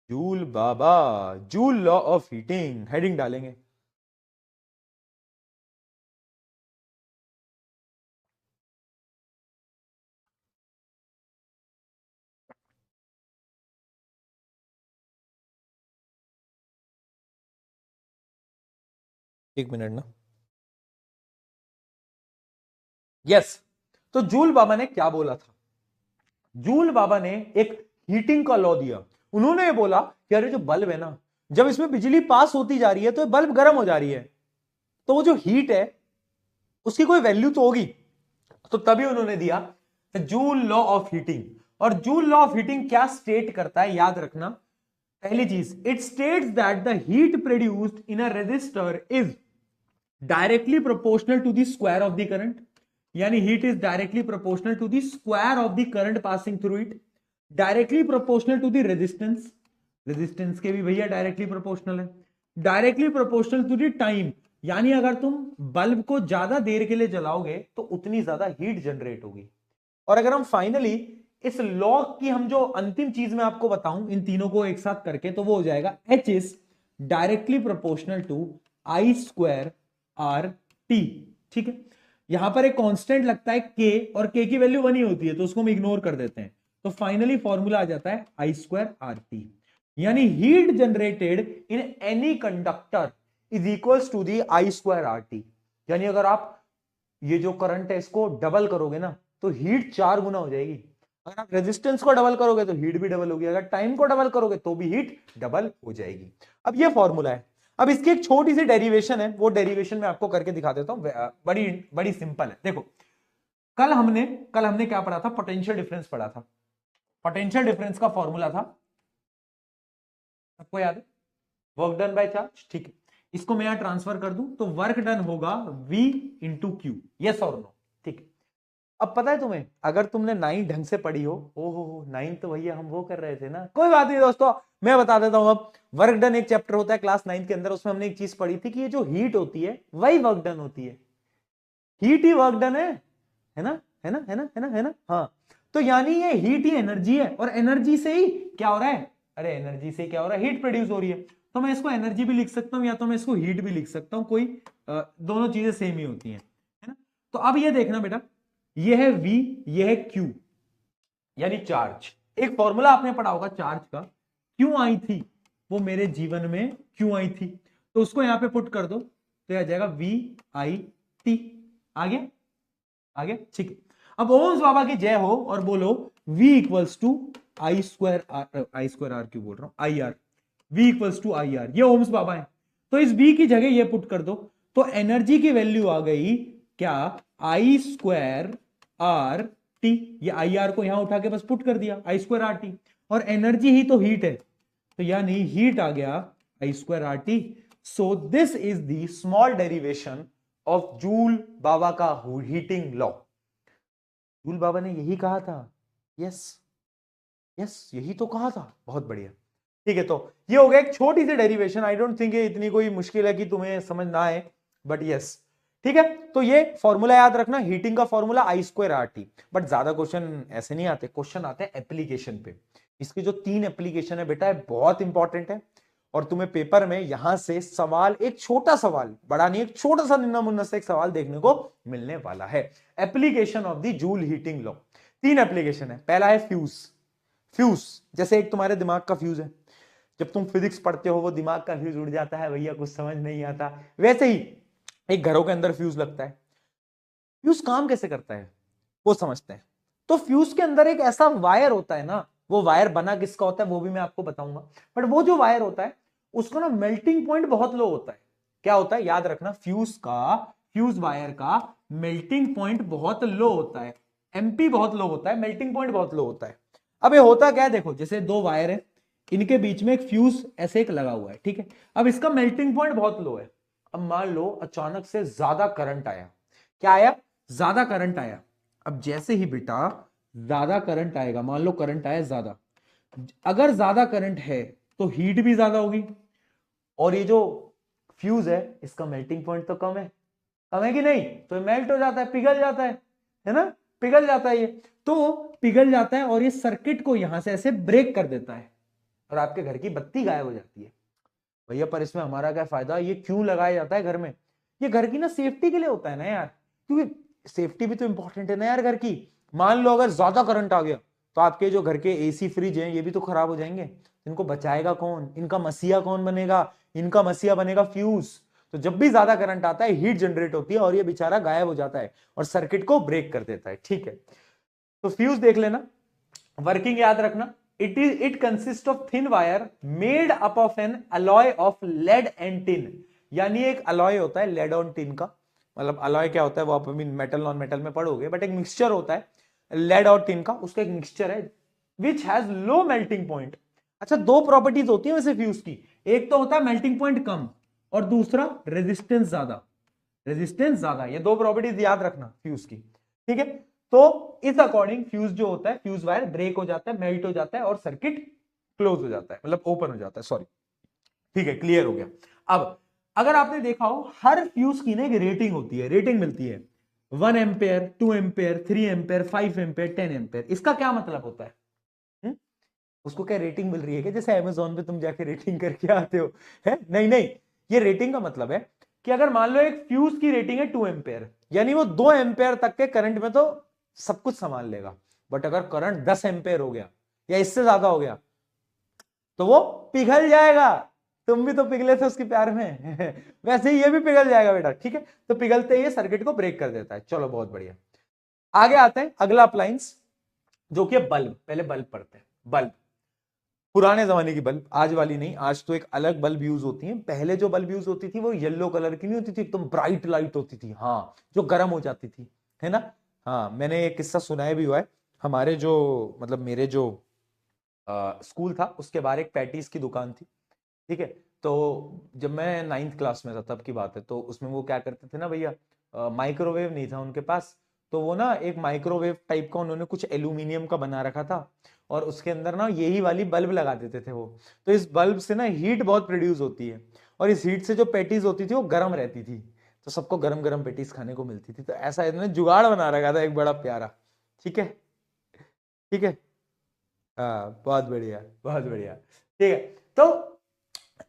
Joule Baba, joule law of heating, heading डालेंगे। एक मिनट ना। यस, तो जूल बाबा ने क्या बोला था? जूल बाबा ने एक हीटिंग का लॉ दिया। उन्होंने ये बोला कि अरे जो बल्ब है ना, जब इसमें बिजली पास होती जा रही है तो बल्ब गर्म हो जा रही है, तो वो जो हीट है उसकी कोई वैल्यू तो होगी। तो तभी उन्होंने दिया जूल लॉ ऑफ हीटिंग। और जूल लॉ ऑफ हीटिंग क्या स्टेट करता है, याद रखना। पहली चीज, it states that the heat produced in a resistor is directly proportional to the square of the current, यानी heat is directly proportional to the square of the current passing through it, directly proportional to the resistance, resistance के भी भैया directly proportional है, directly proportional to the time, यानी अगर तुम bulb को ज्यादा देर के लिए जलाओगे तो उतनी ज्यादा हीट जनरेट होगी। और अगर हम फाइनली इस लॉ की हम जो अंतिम चीज मैं आपको बताऊं इन तीनों को एक साथ करके, तो वो हो जाएगा H is directly proportional to I square R T. ठीक है, यहां पर एक कांस्टेंट लगता है K, और K की वैल्यू 1 ही होती है, तो उसको हम इग्नोर कर देते हैं। तो फाइनली फॉर्मूला आ जाता है आई स्क्वायर आर टी, यानी heat generated in any conductor is equals to the I square R T. यानी अगर आप ये जो करंट है इसको डबल करोगे ना, तो हीट 4 गुना हो जाएगी। अगर आप रेजिस्टेंस को डबल करोगे तो हीट भी डबल होगी, अगर टाइम को डबल करोगे तो भी हीट डबल हो जाएगी। अब ये फॉर्मूला है। अब इसकी एक छोटी सी डेरिवेशन है, वो डेरिवेशन मैं आपको करके दिखा देता हूं, बड़ी बड़ी सिंपल है। देखो कल हमने क्या पढ़ा था, पोटेंशियल डिफरेंस पढ़ा था। पोटेंशियल डिफरेंस का फॉर्मूला था, सबको याद है, वर्क डन बाय चार्ज। ठीक है, इसको मैं यहां ट्रांसफर कर दूं तो वर्क डन होगा V इंटू क्यू, यस और नो। ठीक है, अब पता है तुम्हें, अगर तुमने 9 ढंग से पढ़ी हो, ओहो 9 तो भैया हम वो कर रहे थे ना, कोई बात नहीं दोस्तों, मैं बता देता हूं। अब वर्क डन एक चैप्टर होता है क्लास 9 के अंदर, उसमें हमने एक चीज पढ़ी थी कि ये जो हीट होती है वही वर्क डन होती है, हीट ही वर्क डन है ना, है ना, है ना, है ना, है ना। हाँ, तो यानी ये हीट ही एनर्जी है, और एनर्जी से ही क्या हो रहा है, अरे एनर्जी से क्या हो रहा है, हीट प्रोड्यूस हो रही है। तो मैं इसको एनर्जी भी लिख सकता हूं, या तो मैं इसको हीट भी लिख सकता हूं, कोई दोनों चीजें सेम ही होती हैं, है ना। तो अब ये देखना बेटा, ये है V, ये है Q, यानी चार्ज। एक फॉर्मूला आपने पढ़ा होगा चार्ज का, क्यों आई थी, वो मेरे जीवन में क्यों आई थी, तो उसको यहां पे पुट कर दो तो आ जाएगा VIT। आगे आगे, ठीक है। अब ओम्स बाबा की जय हो और बोलो V equals to I square R, क्यों बोल रहा हूं, I R, V equals to I R, ये ओम्स बाबा है। तो इस V की जगह ये पुट कर दो, तो एनर्जी की वैल्यू आ गई क्या, आई स्क्वायर आर टी, ये आई आर को यहां उठा के बस पुट कर दिया, आई स्क्वायर आर टी, और एनर्जी ही तो हीट है, तो यानी हीट आ गया I square R T. So this is the small derivation of joule बाबा का हीटिंग लॉ। जूल बाबा ने यही कहा था, यस यस, यही तो कहा था, बहुत बढ़िया। ठीक है, तो ये हो गया एक छोटी सी डेरिवेशन, आई डोंट थिंक ये इतनी कोई मुश्किल है कि तुम्हें समझ ना आए, बट यस। ठीक है, तो ये फॉर्मूला याद रखना, हीटिंग का formula I square R T. But ज्यादा क्वेश्चन ऐसे नहीं आते, क्वेश्चन आते हैं एप्लीकेशन पे। इसकी जो 3 एप्लीकेशन है बेटा, बहुत इंपॉर्टेंट है, और तुम्हें पेपर में यहां से सवाल, एक छोटा सवाल, बड़ा नहीं, एक छोटा सा निन्ना मुन्ना से एक सवाल देखने को मिलने वाला है। Application of the joule heating law, 3 application है। पहला है फ्यूज। फ्यूज जैसे एक तुम्हारे दिमाग का फ्यूज है, जब तुम फिजिक्स पढ़ते हो वो दिमाग का फ्यूज उड़ जाता है, भैया कुछ समझ नहीं आता, वैसे ही एक घरों के अंदर फ्यूज लगता है। फ्यूज काम कैसे करता है वो समझते हैं। तो फ्यूज के अंदर एक ऐसा वायर होता है ना, वो वायर बना किसका होता है वो भी मैं आपको बताऊंगा, बट वो जो वायर होता है उसको ना मेल्टिंग पॉइंट बहुत लो होता है। क्या होता है याद रखना, फ्यूज वायर का मेल्टिंग पॉइंट बहुत लो होता है, एमपी बहुत लो होता है, मेल्टिंग पॉइंट बहुत लो होता है। अब ये होता क्या है, देखो जैसे 2 वायर है, इनके बीच में एक फ्यूज ऐसे एक लगा हुआ है, ठीक है। अब इसका मेल्टिंग पॉइंट बहुत लो है। अब मान लो अचानक से ज्यादा करंट आया, क्या आया, ज्यादा करंट आया। अब जैसे ही बेटा ज्यादा करंट आएगा, मान लो करंट आया ज्यादा, अगर ज्यादा करंट है तो हीट भी ज्यादा होगी, और ये जो फ्यूज है इसका मेल्टिंग पॉइंट तो कम है कि नहीं, तो मेल्ट हो जाता है, पिघल जाता है ना, पिघल जाता है ये, तो पिघल जाता है और ये सर्किट को यहां से ऐसे ब्रेक कर देता है, और आपके घर की बत्ती गायब हो जाती है। भैया पर इसमें हमारा क्या फायदा, ये क्यों लगाया जाता है घर में, ये घर की ना सेफ्टी के लिए होता है ना यार, क्योंकि सेफ्टी भी तो इंपॉर्टेंट है ना यार घर की। मान लो अगर ज्यादा करंट आ गया तो आपके जो घर के एसी फ्रिज हैं ये भी तो खराब हो जाएंगे, इनको बचाएगा कौन, इनका मसीहा कौन बनेगा, इनका मसीहा बनेगा फ्यूज। तो जब भी ज्यादा करंट आता है हीट जनरेट होती है और ये बेचारा गायब हो जाता है और सर्किट को ब्रेक कर देता है, ठीक है। तो फ्यूज देख लेना, वर्किंग याद रखना, it consists of thin wire made up of an alloy of lead and tin। यानी एक अलॉय होता है लेड और टिन का, मतलब अलॉय क्या होता है वो आप मेटल नॉन मेटल में पढ़ोगे, बट एक मिक्सचर होता है लेड और टिन का, उसका एक मिक्सचर है which has low melting point. अच्छा, 2 प्रॉपर्टीज होती है वैसे फ्यूज की, एक तो होता है मेल्टिंग पॉइंट कम, और दूसरा रेजिस्टेंस ज्यादा, ये 2 प्रॉपर्टीज याद रखना फ्यूज की, ठीक है। तो इस अकॉर्डिंग फ्यूज जो होता है, फ्यूज वायर ब्रेक हो जाता है, मेल्ट हो जाता है और सर्किट क्लोज हो जाता है, मतलब ओपन हो जाता है, सॉरी, ठीक है, क्लियर हो गया। अब अगर आपने देखा हो हर फ्यूज की ना एक रेटिंग होती है, रेटिंग मिलती है 1 ampere, 2 ampere, 3 ampere, 5 ampere, 10 ampere. इसका क्या मतलब होता है, उसको क्या रेटिंग मिल रही है क्या, जैसे अमेजोन पे तुम जाके रेटिंग करके आते हो, है नहीं नहीं, ये रेटिंग का मतलब है कि अगर मान लो एक फ्यूज की रेटिंग है 2 एम्पेयर, यानी वो 2 एम्पेयर तक के करंट में तो सब कुछ संभाल लेगा, बट अगर करंट 10 एम्पेयर हो गया या इससे ज्यादा हो गया तो वो पिघल जाएगा। तुम भी तो पिघले थे उसके प्यार में वैसे ही ये भी पिघल जाएगा बेटा, ठीक है। तो पिघलते ही सर्किट को ब्रेक कर देता है। चलो बहुत बढ़िया, आगे आते हैं, अगला अप्लायंस जो कि बल्ब, पहले बल्ब पढ़ते हैं। बल्ब, पुराने जमाने की बल्ब, आज वाली नहीं, आज तो एक अलग बल्ब यूज होती है। पहले जो बल्ब यूज होती थी वो येलो कलर की नहीं होती थी, एकदम ब्राइट लाइट होती थी, हाँ, जो गर्म हो जाती थी, है ना। हाँ, मैंने एक किस्सा सुनाया भी हुआ है। हमारे जो, मतलब मेरे जो स्कूल था उसके बाहर एक पैटीज की दुकान थी, ठीक है। तो जब मैं 9th क्लास में था तब की बात है, तो उसमें वो क्या करते थे ना भैया, माइक्रोवेव नहीं था उनके पास, तो वो ना एक माइक्रोवेव टाइप का उन्होंने कुछ एल्यूमिनियम का बना रखा था, और उसके अंदर ना यही वाली बल्ब लगा देते थे वो। तो इस बल्ब से ना हीट बहुत प्रोड्यूस होती है, और इस हीट से जो पैटीज होती थी वो गर्म रहती थी, तो सबको गरम गरम पैटीज खाने को मिलती थी। तो ऐसा इन्होंने जुगाड़ बना रखा था एक बड़ा प्यारा, ठीक है, ठीक है। हाँ, बहुत बढ़िया, बहुत बढ़िया, ठीक है। तो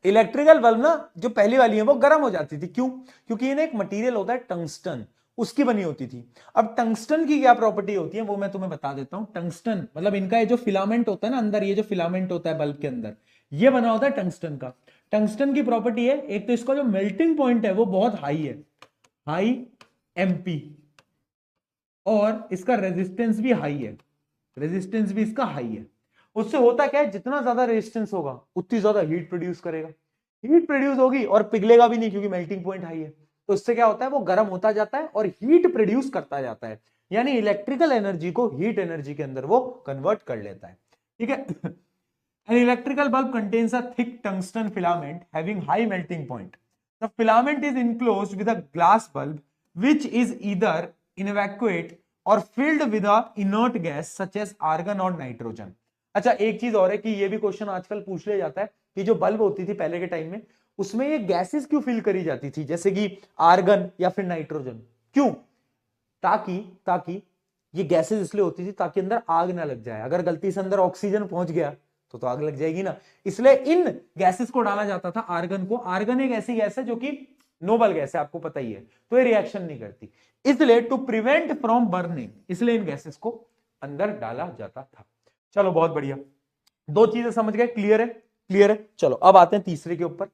इलेक्ट्रिकल बल्ब ना जो पहली वाली है वो गर्म हो जाती थी, क्यों? क्योंकि ये ना एक मटेरियल होता है टंगस्टन, उसकी बनी होती थी। अब टंगस्टन की क्या प्रॉपर्टी होती है वो मैं तुम्हें बता देता हूं। टंगस्टन मतलब इनका ये जो फिलामेंट होता है ना अंदर, ये जो फिलामेंट होता है बल्ब के अंदर, ये बना होता है टंगस्टन का। टंगस्टन की प्रॉपर्टी है, एक तो इसका जो मेल्टिंग पॉइंट है वो बहुत हाई है, हाई एमपी, और इसका रेजिस्टेंस भी हाई है, रेजिस्टेंस भी इसका हाई है। उससे होता क्या है, जितना ज्यादा रेजिस्टेंस होगा उतनी ज्यादा हीट प्रोड्यूस करेगा, हीट प्रोड्यूस होगी और पिघलेगा भी नहीं क्योंकि मेल्टिंग पॉइंट हाई है। तो इससे क्या होता है, वो गर्म होता जाता है और हीट प्रोड्यूस करता जाता है, यानी इलेक्ट्रिकल एनर्जी को हीट एनर्जी के अंदर वो कन्वर्ट कर लेता है, ठीक है। An electrical bulb contains a thick tungsten filament having high melting point. The filament is enclosed with a glass bulb which is either inevacuate और filled with a inert gas such as argon और nitrogen. अच्छा, एक चीज और है कि ये भी क्वेश्चन आजकल पूछ लिया जाता है कि जो बल्ब होती थी पहले के टाइम में, उसमें ये गैसेस क्यों फिल करी जाती थी, जैसे कि आर्गन या फिर नाइट्रोजन, क्यों? ताकि ताकि ये गैसेस इसलिए होती थी ताकि अंदर आग ना लग जाए, अगर गलती से अंदर ऑक्सीजन पहुंच गया तो आग लग जाएगी ना। इसलिए इन गैसेस को डाला जाता था, आर्गन को। आर्गन एक ऐसी गैस है जो कि नोबल गैस है, आपको पता ही है, तो ये रिएक्शन नहीं करती, इसलिए टू प्रिवेंट फ्रॉम बर्निंग, इसलिए इन गैसेस को अंदर डाला जाता था। चलो बहुत बढ़िया, दो चीजें समझ गए, क्लियर है, क्लियर है। चलो अब आते हैं तीसरे के ऊपर।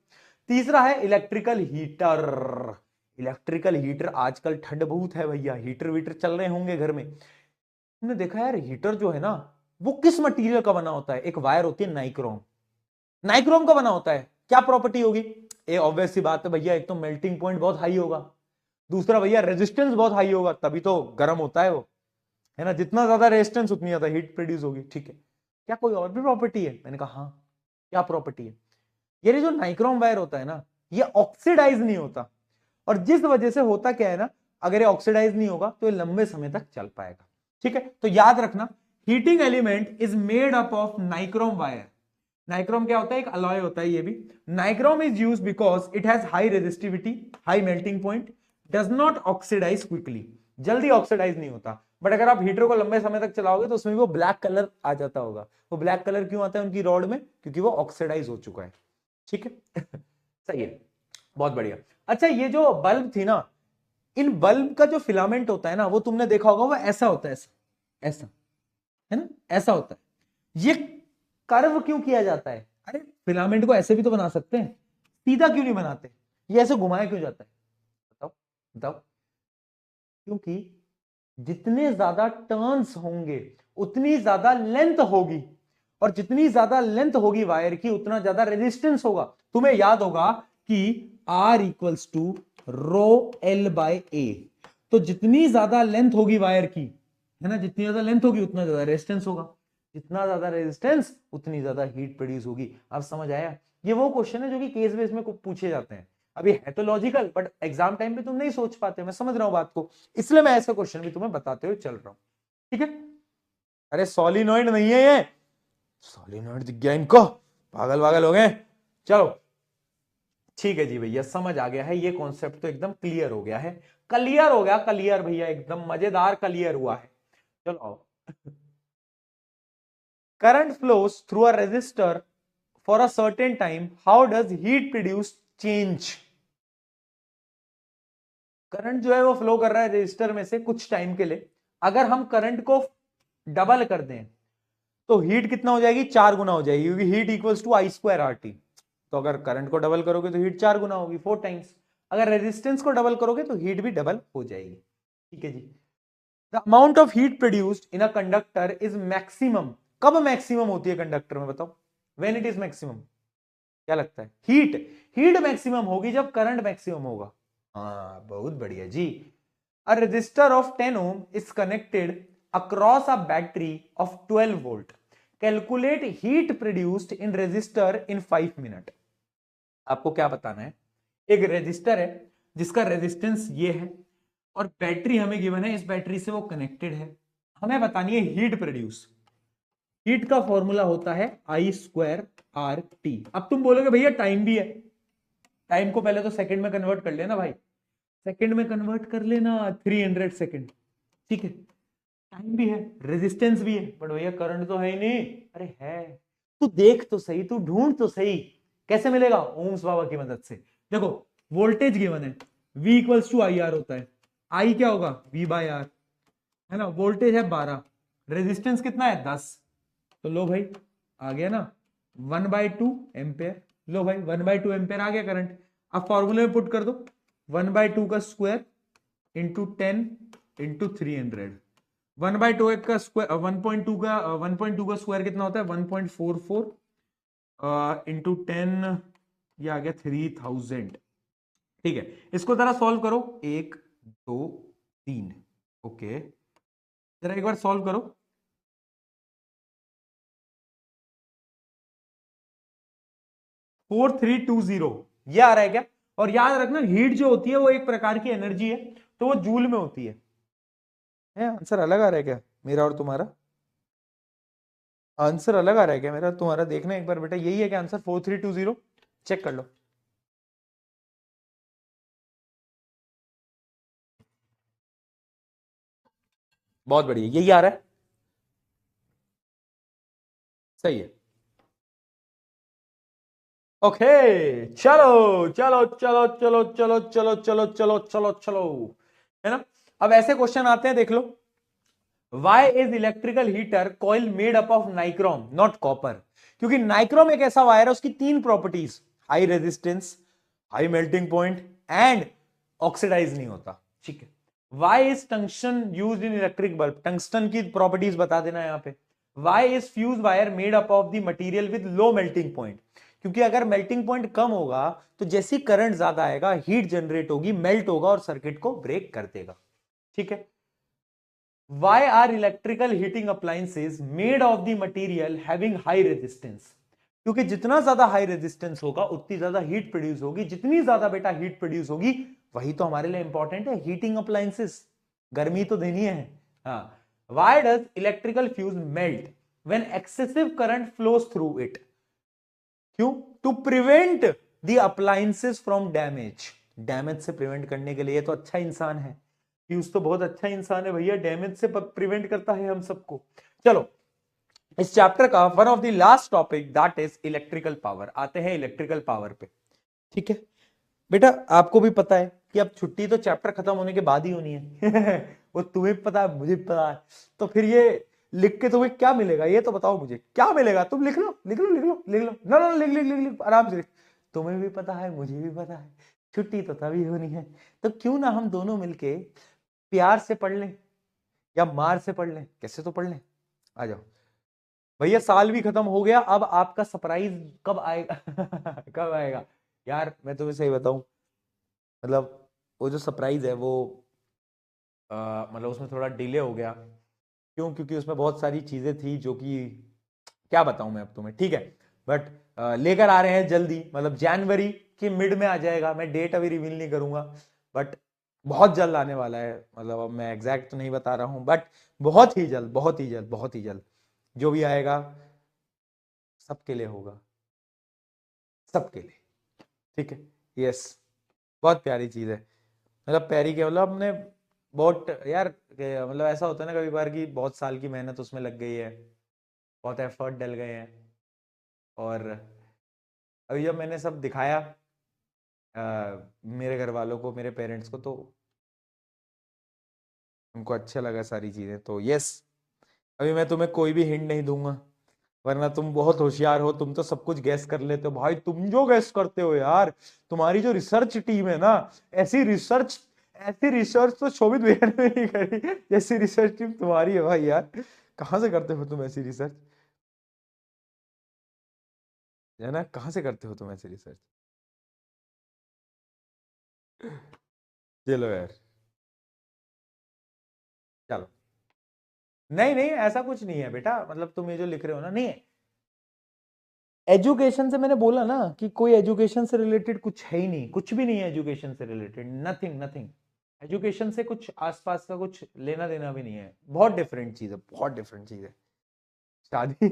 तीसरा है इलेक्ट्रिकल हीटर। इलेक्ट्रिकल हीटर, आजकल ठंड बहुत है भैया, हीटर वीटर चल रहे होंगे घर में। तुमने देखा यार, हीटर जो है ना वो किस मटेरियल का बना होता है? एक वायर होती है नाइक्रोम, नाइक्रोम का बना होता है। क्या प्रॉपर्टी होगी? ये ऑब्वियस सी बात है भैया, एक तो मेल्टिंग पॉइंट बहुत हाई होगा, दूसरा भैया रेजिस्टेंस बहुत हाई होगा, तभी तो गर्म होता है वो, है ना। जितना ज्यादा रेजिस्टेंस उतनी ज्यादा हीट प्रोड्यूस होगी, ठीक है। क्या कोई और भी प्रॉपर्टी है? मैंने कहा हाँ। क्या प्रॉपर्टी है? ये जो नाइक्रोम वायर होता है ना, ये ऑक्सीडाइज नहीं होता, और जिस वजह से होता क्या है ना, अगर ये ऑक्सीडाइज नहीं होगा तो ये लंबे समय तक चल पाएगा, ठीक है। तो याद रखना, heating element is made up of nichrome wire. Nichrome क्या होता है? एक अलॉय होता है ये भी। Nichrome is used because it has high resistivity, high melting point, does not oxidise quickly, जल्दी ऑक्सीडाइज नहीं होता। बट अगर आप हीटर को लंबे समय तक चलाओगे तो उसमें भी वो ब्लैक कलर आ जाता होगा। वो ब्लैक कलर क्यों आता है उनकी रॉड में? क्योंकि वो ऑक्सीडाइज हो चुका है, ठीक है। सही है, बहुत बढ़िया। अच्छा, ये जो बल्ब थी ना, इन बल्ब का जो फिलामेंट होता है ना, वो तुमने देखा होगा, वो ऐसा होता है, ऐसा, ऐसा, है ना, ऐसा होता है। ये कर्व क्यों किया जाता है? अरे फिलामेंट को ऐसे भी तो बना सकते हैं, सीधा क्यों नहीं बनाते? ये ऐसे घुमाया क्यों जाता है? बताओ, बताओ। क्योंकि जितने ज्यादा टर्न्स होंगे उतनी ज्यादा लेंथ होगी, और जितनी ज्यादा लेंथ होगी वायर की उतना ज्यादा रेजिस्टेंस होगा। तुम्हें याद होगा कि R equals to rho L by A. तो जितनी ज्यादा लेंथ होगी वायर की, है ना, जितनी ज्यादा लेंथ होगी उतना ज्यादा रेजिस्टेंस होगा, जितना ज्यादा रेजिस्टेंस उतनी ज्यादा हीट प्रोड्यूस होगी। अब समझ आया? ये वो क्वेश्चन है जो कि केस बेस में पूछे जाते हैं। अभी है तो लॉजिकल, बट एग्जाम टाइम पे तुम नहीं सोच पाते, मैं समझ रहा हूं बात को, इसलिए मैं ऐसे क्वेश्चन भी तुम्हें बताते हुए चल रहा हूं, ठीक है। अरे सॉलिनॉइड नहीं है ये, सॉलिनॉइड दिख गया इनको, पागल पागल हो गए। चलो ठीक है जी भैया, समझ आ गया है, ये कॉन्सेप्ट तो एकदम क्लियर हो गया है, क्लियर हो गया, क्लियर भैया, एकदम मजेदार क्लियर हुआ है। चलो आओ। Current flows through a resistor for a certain time, how does heat produce change? Current जो है वो फ्लो कर रहा है रेजिस्टर में से कुछ टाइम के लिए, अगर हम करंट को डबल कर दें तो हीट कितना हो जाएगी? 4 गुना हो जाएगी, क्योंकि heat equals to I square R T. तो अगर करंट को डबल करोगे तो हीट 4 गुना होगी, 4 टाइम्स। अगर रेजिस्टेंस को डबल करोगे तो हीट भी डबल हो जाएगी, ठीक है जी। The amount of heat produced in a conductor is maximum. कब मैक्सिमम होती है कंडक्टर में, बताओ, व्हेन इट इज मैक्सिमम? क्या लगता है? हीट मैक्सिमम होगी जब करंट मैक्सिमम होगा। हाँ, बहुत बढ़िया जी। A resistor of 10 ohm is connected across a battery of 12 volt. Calculate heat produced in resistor in 5 minute. आपको क्या बताना है? एक रेजिस्टर है जिसका रेजिस्टेंस ये है और बैटरी हमें गिवन है, इस बैटरी से वो कनेक्टेड है। हमें बतानी है हीट प्रोड्यूस। हीट का फॉर्मूला होता है I²RT। अब तुम बोलोगे भैया टाइम भी है, टाइम को पहले तो सेकंड में कन्वर्ट कर लेना भाई, सेकंड में कन्वर्ट कर लेना 300 सेकंड, ठीक है। टाइम भी है, रेजिस्टेंस भी है, बट भैया करंट तो है ही नहीं। अरे है, तू देख तो सही, तू ढूंढ तो सही, कैसे मिलेगा? ओम्स बाबा की मदद से। देखो वोल्टेज गिवन है, V equals to I R होता है। I क्या होगा? V/R, है ना। वोल्टेज है 12, रेजिस्टेंस कितना है? 10। तो लो भाई आ गया ना 1/2 एम्पेयर। लो भाई 1/2 एम्पेयर आ गया करंट। अब फॉर्मूले में पुट कर दो, 1/2 का स्क्वायर इंटू 10 इंटू 300। 1/2 का स्क्वायर 1.2 का स्क्वायर कितना होता है? 1.44 इंटू 10, ये आ गया 3000। ठीक है, इसको जरा सॉल्व करो, 1 2 3। ओके, जरा एक बार सॉल्व करो। 4320 ये आ रहा है क्या? और याद रखना हीट जो होती है वो एक प्रकार की एनर्जी है, तो वो जूल में होती है। आंसर अलग आ रहा है क्या मेरा और तुम्हारा? आंसर अलग आ रहा है क्या मेरा तुम्हारा? देखना एक बार बेटा, यही है क्या आंसर 4320? चेक कर लो। बहुत बढ़िया, यही आ रहा है, सही है। ओके, चलो चलो चलो चलो चलो चलो चलो चलो चलो चलो, है ना। अब ऐसे क्वेश्चन आते हैं, देख लो। Why is electrical heater coil made up of nichrome not copper? क्योंकि नाइक्रोम एक ऐसा वायर है, उसकी 3 properties, high resistance, high melting point and oxidise नहीं होता, ठीक है। Why is tungsten used in electric bulb? Tungsten की प्रॉपर्टीज बता देना यहां पे। Why is fuse wire made up of the material with low melting point? क्योंकि अगर मेल्टिंग पॉइंट कम होगा तो जैसी करंट ज्यादा आएगा, हीट जनरेट होगी, मेल्ट होगा और सर्किट को ब्रेक कर देगा, ठीक है। Why are electrical heating appliances made of the material having high resistance? क्योंकि जितना ज्यादा हाई रेजिस्टेंस होगा उतनी ज्यादा हीट प्रोड्यूस होगी, जितनी ज्यादा बेटा हीट प्रोड्यूस होगी वही तो हमारे लिए इंपॉर्टेंट है, हीटिंग अप्लायंसेस, गर्मी तो देनी है। हाँ, why does electrical fuse melt when excessive current flows through it? क्यों? To prevent the appliances from damage, damage से प्रिवेंट करने के लिए। तो अच्छा इंसान है फ्यूज, तो बहुत अच्छा इंसान है भैया, डैमेज से प्रिवेंट करता है हम सबको। चलो, इस चैप्टर का one of the last topic that is electrical power. आते हैं इलेक्ट्रिकल पावर पे, ठीक है। बेटा आपको भी पता है कि अब छुट्टी तो चैप्टर खत्म होने के बाद ही होनी है वो तुम्हें पता है, मुझे पता है, तो फिर ये लिख के तुम्हें क्या मिलेगा ये तो बताओ मुझे, क्या मिलेगा? तुम लिख लो लिख लो लिख लो लिख लो, ना ना लिख लिख लिख लिख आराम से लिख। तुम्हें भी पता है, मुझे भी पता है, छुट्टी तो तभी होनी है, तो क्यों ना हम दोनों मिलके प्यार से पढ़ लें या मार से पढ़ लें, कैसे तो पढ़ लें। आ जाओ भैया, साल भी खत्म हो गया, अब आपका सरप्राइज कब आएगा कब आएगा? यार मैं तुम्हें सही बताऊं, मतलब वो जो सरप्राइज है वो मतलब उसमें थोड़ा डिले हो गया। क्यों? क्योंकि उसमें बहुत सारी चीजें थी जो कि क्या बताऊं मैं अब तुम्हें, ठीक है। बट लेकर आ रहे हैं जल्दी, मतलब जनवरी के मिड में आ जाएगा। मैं डेट अभी रिवील नहीं करूंगा, बट बहुत जल्द आने वाला है। मतलब अब मैं एग्जैक्ट तो नहीं बता रहा हूं, बट बहुत ही जल्द, बहुत ही जल्द, बहुत ही जल्द जो भी आएगा सबके लिए होगा, सबके लिए, ठीक है। यस, बहुत प्यारी चीज है, मतलब प्यारी के मतलब हमने बहुत यार मतलब ऐसा होता है ना कभी बार की बहुत साल की मेहनत उसमें लग गई है, बहुत एफर्ट डल गए हैं, और अभी जब मैंने सब दिखाया मेरे घर वालों को, मेरे पेरेंट्स को, तो उनको अच्छा लगा सारी चीजें। तो यस, अभी मैं तुम्हें कोई भी हिंट नहीं दूंगा, वरना तुम बहुत होशियार हो, तुम तो सब कुछ गैस कर लेते हो भाई। तुम जो गैस करते हो यार, तुम्हारी जो रिसर्च टीम है ना, ऐसी रिसर्च ऐसी रिसर्च तो शोभित भैया ने नहीं करी जैसी रिसर्च टीम तुम्हारी है भाई यार। कहाँ से करते हो तुम ऐसी रिसर्च, है ना, कहाँ से करते हो तुम ऐसी रिसर्च। चलो यार, चलो। नहीं नहीं, ऐसा कुछ नहीं है बेटा, मतलब तुम ये जो लिख रहे हो ना, नहीं है। एजुकेशन से मैंने बोला ना कि कोई एजुकेशन से रिलेटेड कुछ है ही नहीं, कुछ भी नहीं है एजुकेशन से रिलेटेड, नथिंग नथिंग। एजुकेशन से कुछ आसपास का कुछ लेना देना भी नहीं है, बहुत डिफरेंट चीज है, बहुत डिफरेंट चीज है। शादी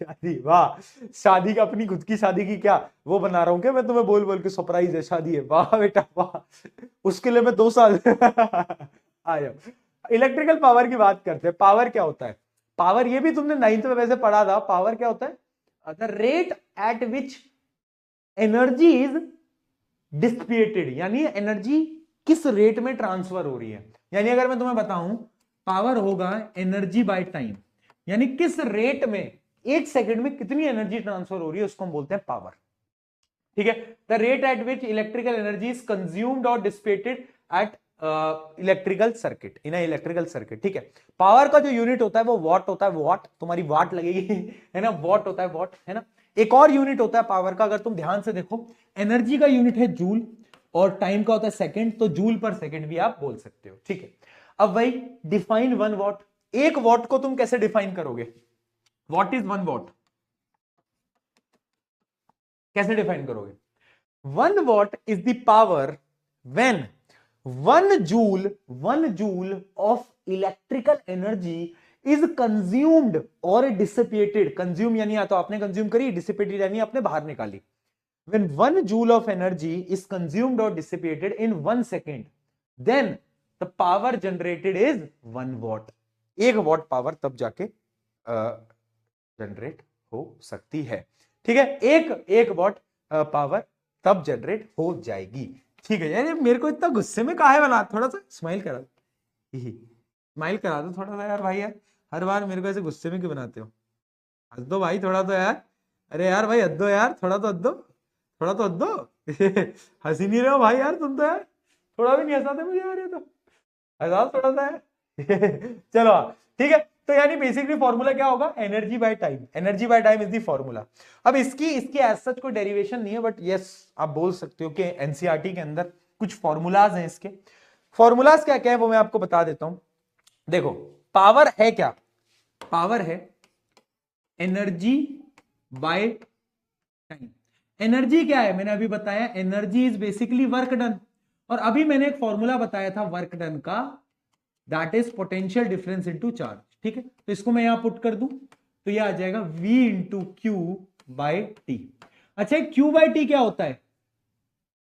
शादी, वाह। शादी का, अपनी खुद की शादी की क्या वो बना रहा हूं क्या मैं तुम्हें, बोल बोल के सरप्राइज है शादी है, वाह बेटा वाह। उसके लिए मैं 2 साल आ जाओ। इलेक्ट्रिकल पावर की बात करते हैं। पावर क्या होता है, पावर ये भी तुमने 9th में वैसे पढ़ा था। पावर क्या होता है, the rate at which energy is dissipated, यानी एनर्जी किस रेट में ट्रांसफर हो रही है। यानी अगर मैं तुम्हें बताऊं पावर होगा एनर्जी बाय टाइम, यानी किस रेट में 1 सेकंड में कितनी एनर्जी ट्रांसफर हो रही है, उसको हम बोलते हैं पावर। ठीक है, the rate at which electrical energy is consumed और dissipated at electrical circuit, in electrical circuit. ठीक है, पावर का जो यूनिट होता है वो वॉट होता है, वॉट तुम्हारी वाट लगेगी है ना, वॉट होता है वॉट, है ना। एक और यूनिट होता है पावर का, अगर तुम ध्यान से देखो, एनर्जी का यूनिट है जूल और टाइम का होता है सेकंड, तो जूल पर सेकंड भी आप बोल सकते हो। ठीक है, अब वही डिफाइन 1 वॉट। 1 वॉट को तुम कैसे डिफाइन करोगे, व्हाट इज 1 वॉट, कैसे डिफाइन करोगे। 1 what is the power when 1 joule of electrical energy is consumed और डिसिपेटेड। कंज्यूम यानी या तो आपने कंज्यूम करी, डिसिपेटेड यानी आपने बाहर निकाली। When 1 joule of energy is consumed or dissipated in 1 second, then the power generated is 1 watt. 1 watt power तब जाके जनरेट हो सकती है। ठीक है, एक वॉट पावर तब जनरेट हो जाएगी। ठीक है यार, मेरे को इतना गुस्से में काहे बना, थोड़ा सा स्माइल करा, स्माइल करा दो थोड़ा सा यार भाई यार, हर बार मेरे को ऐसे गुस्से में क्यों बनाते हो। हंस दो भाई थोड़ा तो यार, अरे यार भाई हंस दो यार, थोड़ा तो हंस दो, थोड़ा तो हंस दो हंस ही नहीं रहे हो भाई यार तुम तो यार, थोड़ा भी नहीं हंसाते मुझे यार, ये तो हंसाओ थोड़ा सा यार चलो ठीक है, तो यानी बेसिकली फॉर्मूला क्या होगा, energy by time, energy by time is the formula. अब इसकी इसकी एज सच कोई डेरिवेशन नहीं है, बट यस आप बोल सकते हो कि एनसीईआरटी के अंदर कुछ फॉर्मूलाज हैं इसके। फॉर्मूलाज क्या क्या है वो मैं आपको बता देता हूं। देखो पावर है क्या, पावर है एनर्जी बाय टाइम। एनर्जी क्या है, मैंने अभी बताया energy is basically work done, और अभी मैंने एक फॉर्मूला बताया था वर्क डन का, that is potential difference into charge. ठीक है, तो इसको मैं यहां पुट कर दूं तो ये आ जाएगा V into Q by T. अच्छा क्यू बाय टी क्या होता है,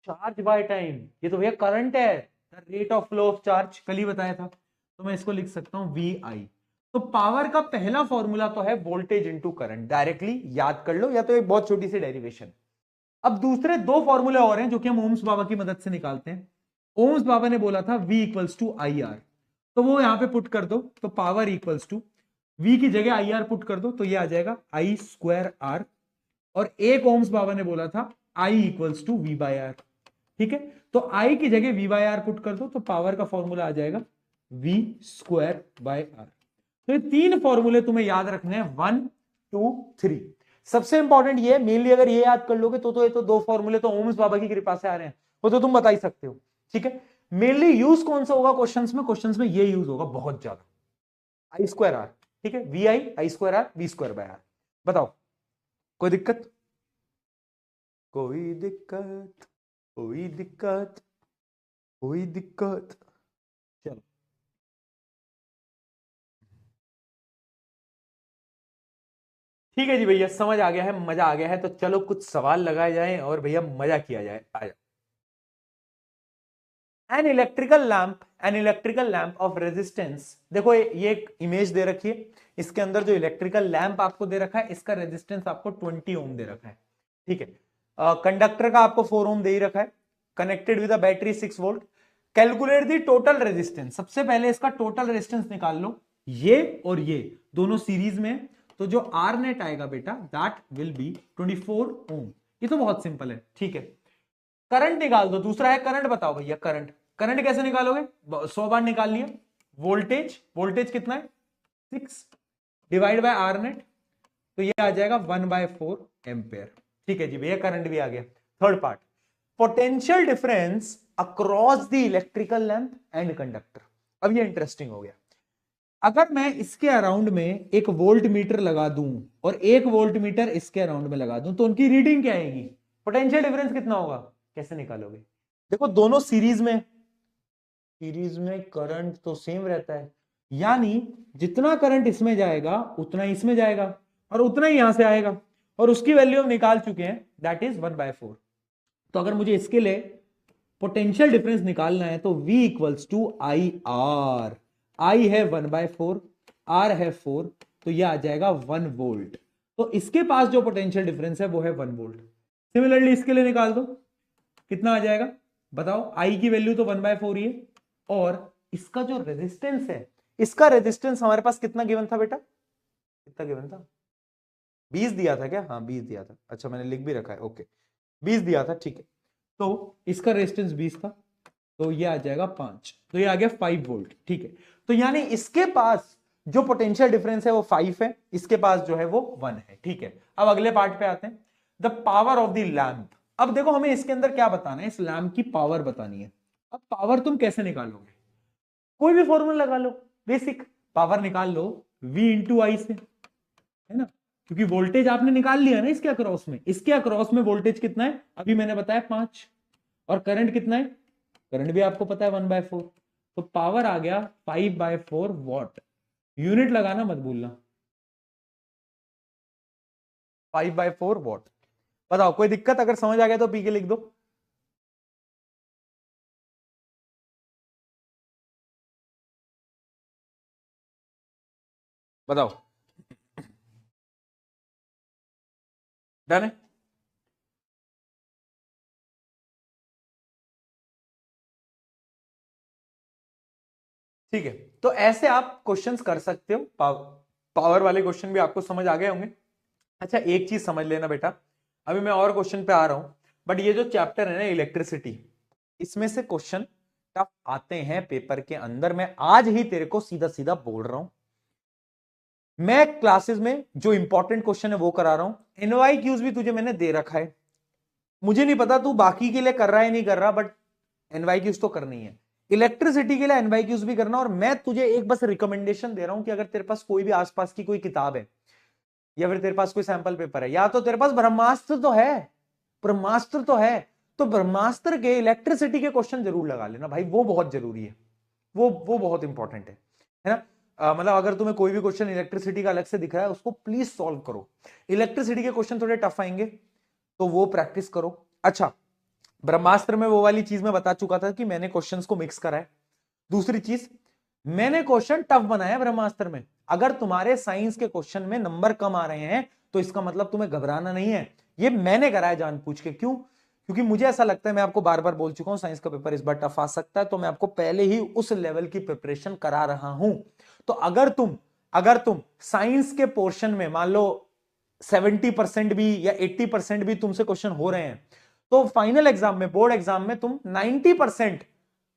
चार्ज बाय टाइम, ये तो भैया करंट है, rate of flow of charge, कल ही बताया था, तो मैं इसको लिख सकता हूं VI। तो पावर का पहला फॉर्मूला तो है वोल्टेज इंटू करंट, डायरेक्टली याद कर लो, या तो एक बहुत छोटी सी डेरिवेशन। अब दूसरे 2 फॉर्मूले और हैं जो कि हम ओम्स बाबा की मदद से निकालते हैं। ओम्स बाबा ने बोला था V equals to I R, तो वो यहां पे पुट कर दो, तो पावर इक्वल्स टू V की जगह आई आर पुट कर दो, तो ये आ जाएगा आई स्क्वायर आर, और एक ओम्स बाबा ने बोला था I equals to V by R. ठीक है, तो I की जगह V बाय आर पुट कर दो, तो पावर का फॉर्मूला आ जाएगा V स्क्वायर बाय आर। तो ये 3 फॉर्मूले तुम्हें याद रखने हैं, 1 2 3। सबसे इंपॉर्टेंट ये मेनली, अगर ये याद कर लोगे तो ये तो 2 फॉर्मूले तो ओम्स बाबा की कृपा से आ रहे हैं, वो तो तुम बता ही सकते हो। ठीक है, मेनली यूज कौन सा होगा क्वेश्चंस में, क्वेश्चंस में ये यूज होगा बहुत ज्यादा, आई स्क्वायर आर। ठीक है, V I square R, V square by R. बताओ कोई दिक्कत, कोई दिक्कत, कोई दिक्कत, कोई दिक्कत। चलो ठीक है जी भैया, समझ आ गया है, मजा आ गया है, तो चलो कुछ सवाल लगाए जाएं और भैया मजा किया जाए। आ जाओ। An electrical lamp of resistance, देखो ये एक इमेज दे रखी है, इसके अंदर जो इलेक्ट्रिकल लैंप आपको दे रखा है, इसका रेजिस्टेंस आपको 20 ओम दे रखा है। ठीक है, कंडक्टर का आपको 4 ओम दे ही रखा है, connected with a battery 6 volt. Calculate the total resistance, सबसे पहले इसका टोटल रेजिस्टेंस निकाल लो, ये और ये दोनों सीरीज में, तो जो आर नेट आएगा बेटा दैट विल बी 24 ओम। ये तो बहुत सिंपल है। ठीक है, करंट निकाल दो, दूसरा है करंट, बताओ भैया करंट, करंट कैसे निकालोगे? 100 बार निकाल लिया। वोल्टेज कितना है? 6 डिवाइड बाय आर नेट, तो ये आ जाएगा 1/4 एम्पेयर। ठीक है जी भैया, करंट भी आ गया। Third part, potential difference across the electrical lamp and conductor. अब ये इंटरेस्टिंग हो गया। अगर मैं इसके अराउंड में एक वोल्ट मीटर लगा दूं और एक वोल्ट मीटर इसके अराउंड में लगा दूं, तो उनकी रीडिंग क्या आएगी? पोटेंशियल डिफरेंस कितना होगा? कैसे निकालोगे? देखो दोनों सीरीज में करंट तो सेम रहता है, यानी जितना करंट इसमें जाएगा उतना इसमें जाएगा और उतना ही यहां से आएगा, और उसकी वैल्यू हम निकाल चुके हैं, दैट इज 1/4। तो अगर मुझे इसके लिए पोटेंशियल डिफरेंस निकालना है तो V equals to I R. I है 1/4, आर है 4, तो यह आ जाएगा 1 वोल्ट। तो इसके पास जो पोटेंशियल डिफरेंस है वो है 1 वोल्ट। सिमिलरली इसके लिए निकाल दो, कितना आ जाएगा बताओ? आई की वैल्यू तो 1/4 ही है, और इसका जो रेजिस्टेंस है, इसका रेजिस्टेंस हमारे पास कितना गिवन था बेटा? कितना गिवन था? 20 दिया था क्या? हाँ 20 दिया था। अच्छा मैंने लिख भी रखा है, ओके 20 दिया था, ठीक है। तो इसका रेजिस्टेंस 20 था, तो ये आ जाएगा 5, तो ये आ गया 5 वोल्ट। ठीक है, तो यानी इसके पास जो पोटेंशियल डिफरेंस है वो 5 है, इसके पास जो है वो 1 है। ठीक है, अब अगले पार्ट पे आते हैं, the power of the lamp. अब देखो हमें इसके अंदर क्या बताना है? इस लैंप की पावर बतानी है। अब पावर तुम कैसे निकालोगे? कोई भी फॉर्मूला लगा लो, बेसिक पावर निकाल लो V इंटू आई से, है ना, क्योंकि वोल्टेज आपने निकाल लिया ना इसके अक्रॉस में। इसके अक्रॉस में वोल्टेज कितना है? अभी मैंने बताया 5, और करंट कितना है? करंट भी आपको पता है 1/4, तो पावर आ गया 5/4 वॉट। यूनिट लगाना मत भूलना, 5/4 वॉट। बताओ कोई दिक्कत? अगर समझ आ गया तो पी के लिख दो। बताओ, डन है? ठीक है, तो ऐसे आप क्वेश्चंस कर सकते हो। पावर वाले क्वेश्चन भी आपको समझ आ गए होंगे। अच्छा एक चीज समझ लेना बेटा, अभी मैं और क्वेश्चन पे आ रहा हूं, बट ये जो चैप्टर है ना इलेक्ट्रिसिटी, इसमें से क्वेश्चन टफ आते हैं पेपर के अंदर। मैं आज ही तेरे को सीधा सीधा बोल रहा हूं, मैं क्लासेस में जो इंपॉर्टेंट क्वेश्चन है वो करा रहा हूं। एनवाईक्यूज भी तुझे मैंने दे रखा है, मुझे नहीं पता तू बाकी के लिए कर रहा है नहीं कर रहा, बट एनवाईक्यूज तो करनी है। इलेक्ट्रिसिटी के लिए एनवाईक्यूज भी करना, और मैं तुझे एक बस रिकमेंडेशन दे रहा हूं कि अगर तेरे पास कोई भी आसपास की कोई किताब है या फिर तेरे पास कोई सैंपल पेपर है, या तो तेरे पास ब्रह्मास्त्र तो है, ब्रह्मास्त्र तो है, तो ब्रह्मास्त्र के इलेक्ट्रिसिटी के क्वेश्चन जरूर लगा लेना भाई, वो बहुत जरूरी है, वो बहुत इंपॉर्टेंट है ना। मतलब अगर तुम्हें कोई भी क्वेश्चन इलेक्ट्रिसिटी का अलग से दिख रहा है उसको प्लीज सॉल्व करो। इलेक्ट्रिसिटी के क्वेश्चन थोड़े टफ आएंगे तो वो प्रैक्टिस करो। अच्छा ब्रह्मास्त्र में वो वाली चीज मैं बता चुका था कि मैंने क्वेश्चंस को मिक्स करा है। दूसरी चीज, मैंने क्वेश्चन टफ बनाया ब्रह्मास्त्र में। अगर तुम्हारे साइंस के क्वेश्चन में नंबर कम आ रहे हैं तो इसका मतलब तुम्हें घबराना नहीं है, ये मैंने कराया जानबूझ के। क्यों? क्योंकि मुझे ऐसा लगता है, मैं आपको बार बार बोल चुका हूं साइंस का पेपर इस बार टफ आ सकता है, तो मैं आपको पहले ही उस लेवल की प्रिपरेशन करा रहा हूं। तो अगर तुम साइंस के पोर्शन में मान लो 70% भी या 80% भी तुमसे क्वेश्चन हो रहे हैं, तो फाइनल एग्जाम में, बोर्ड एग्जाम में तुम 90%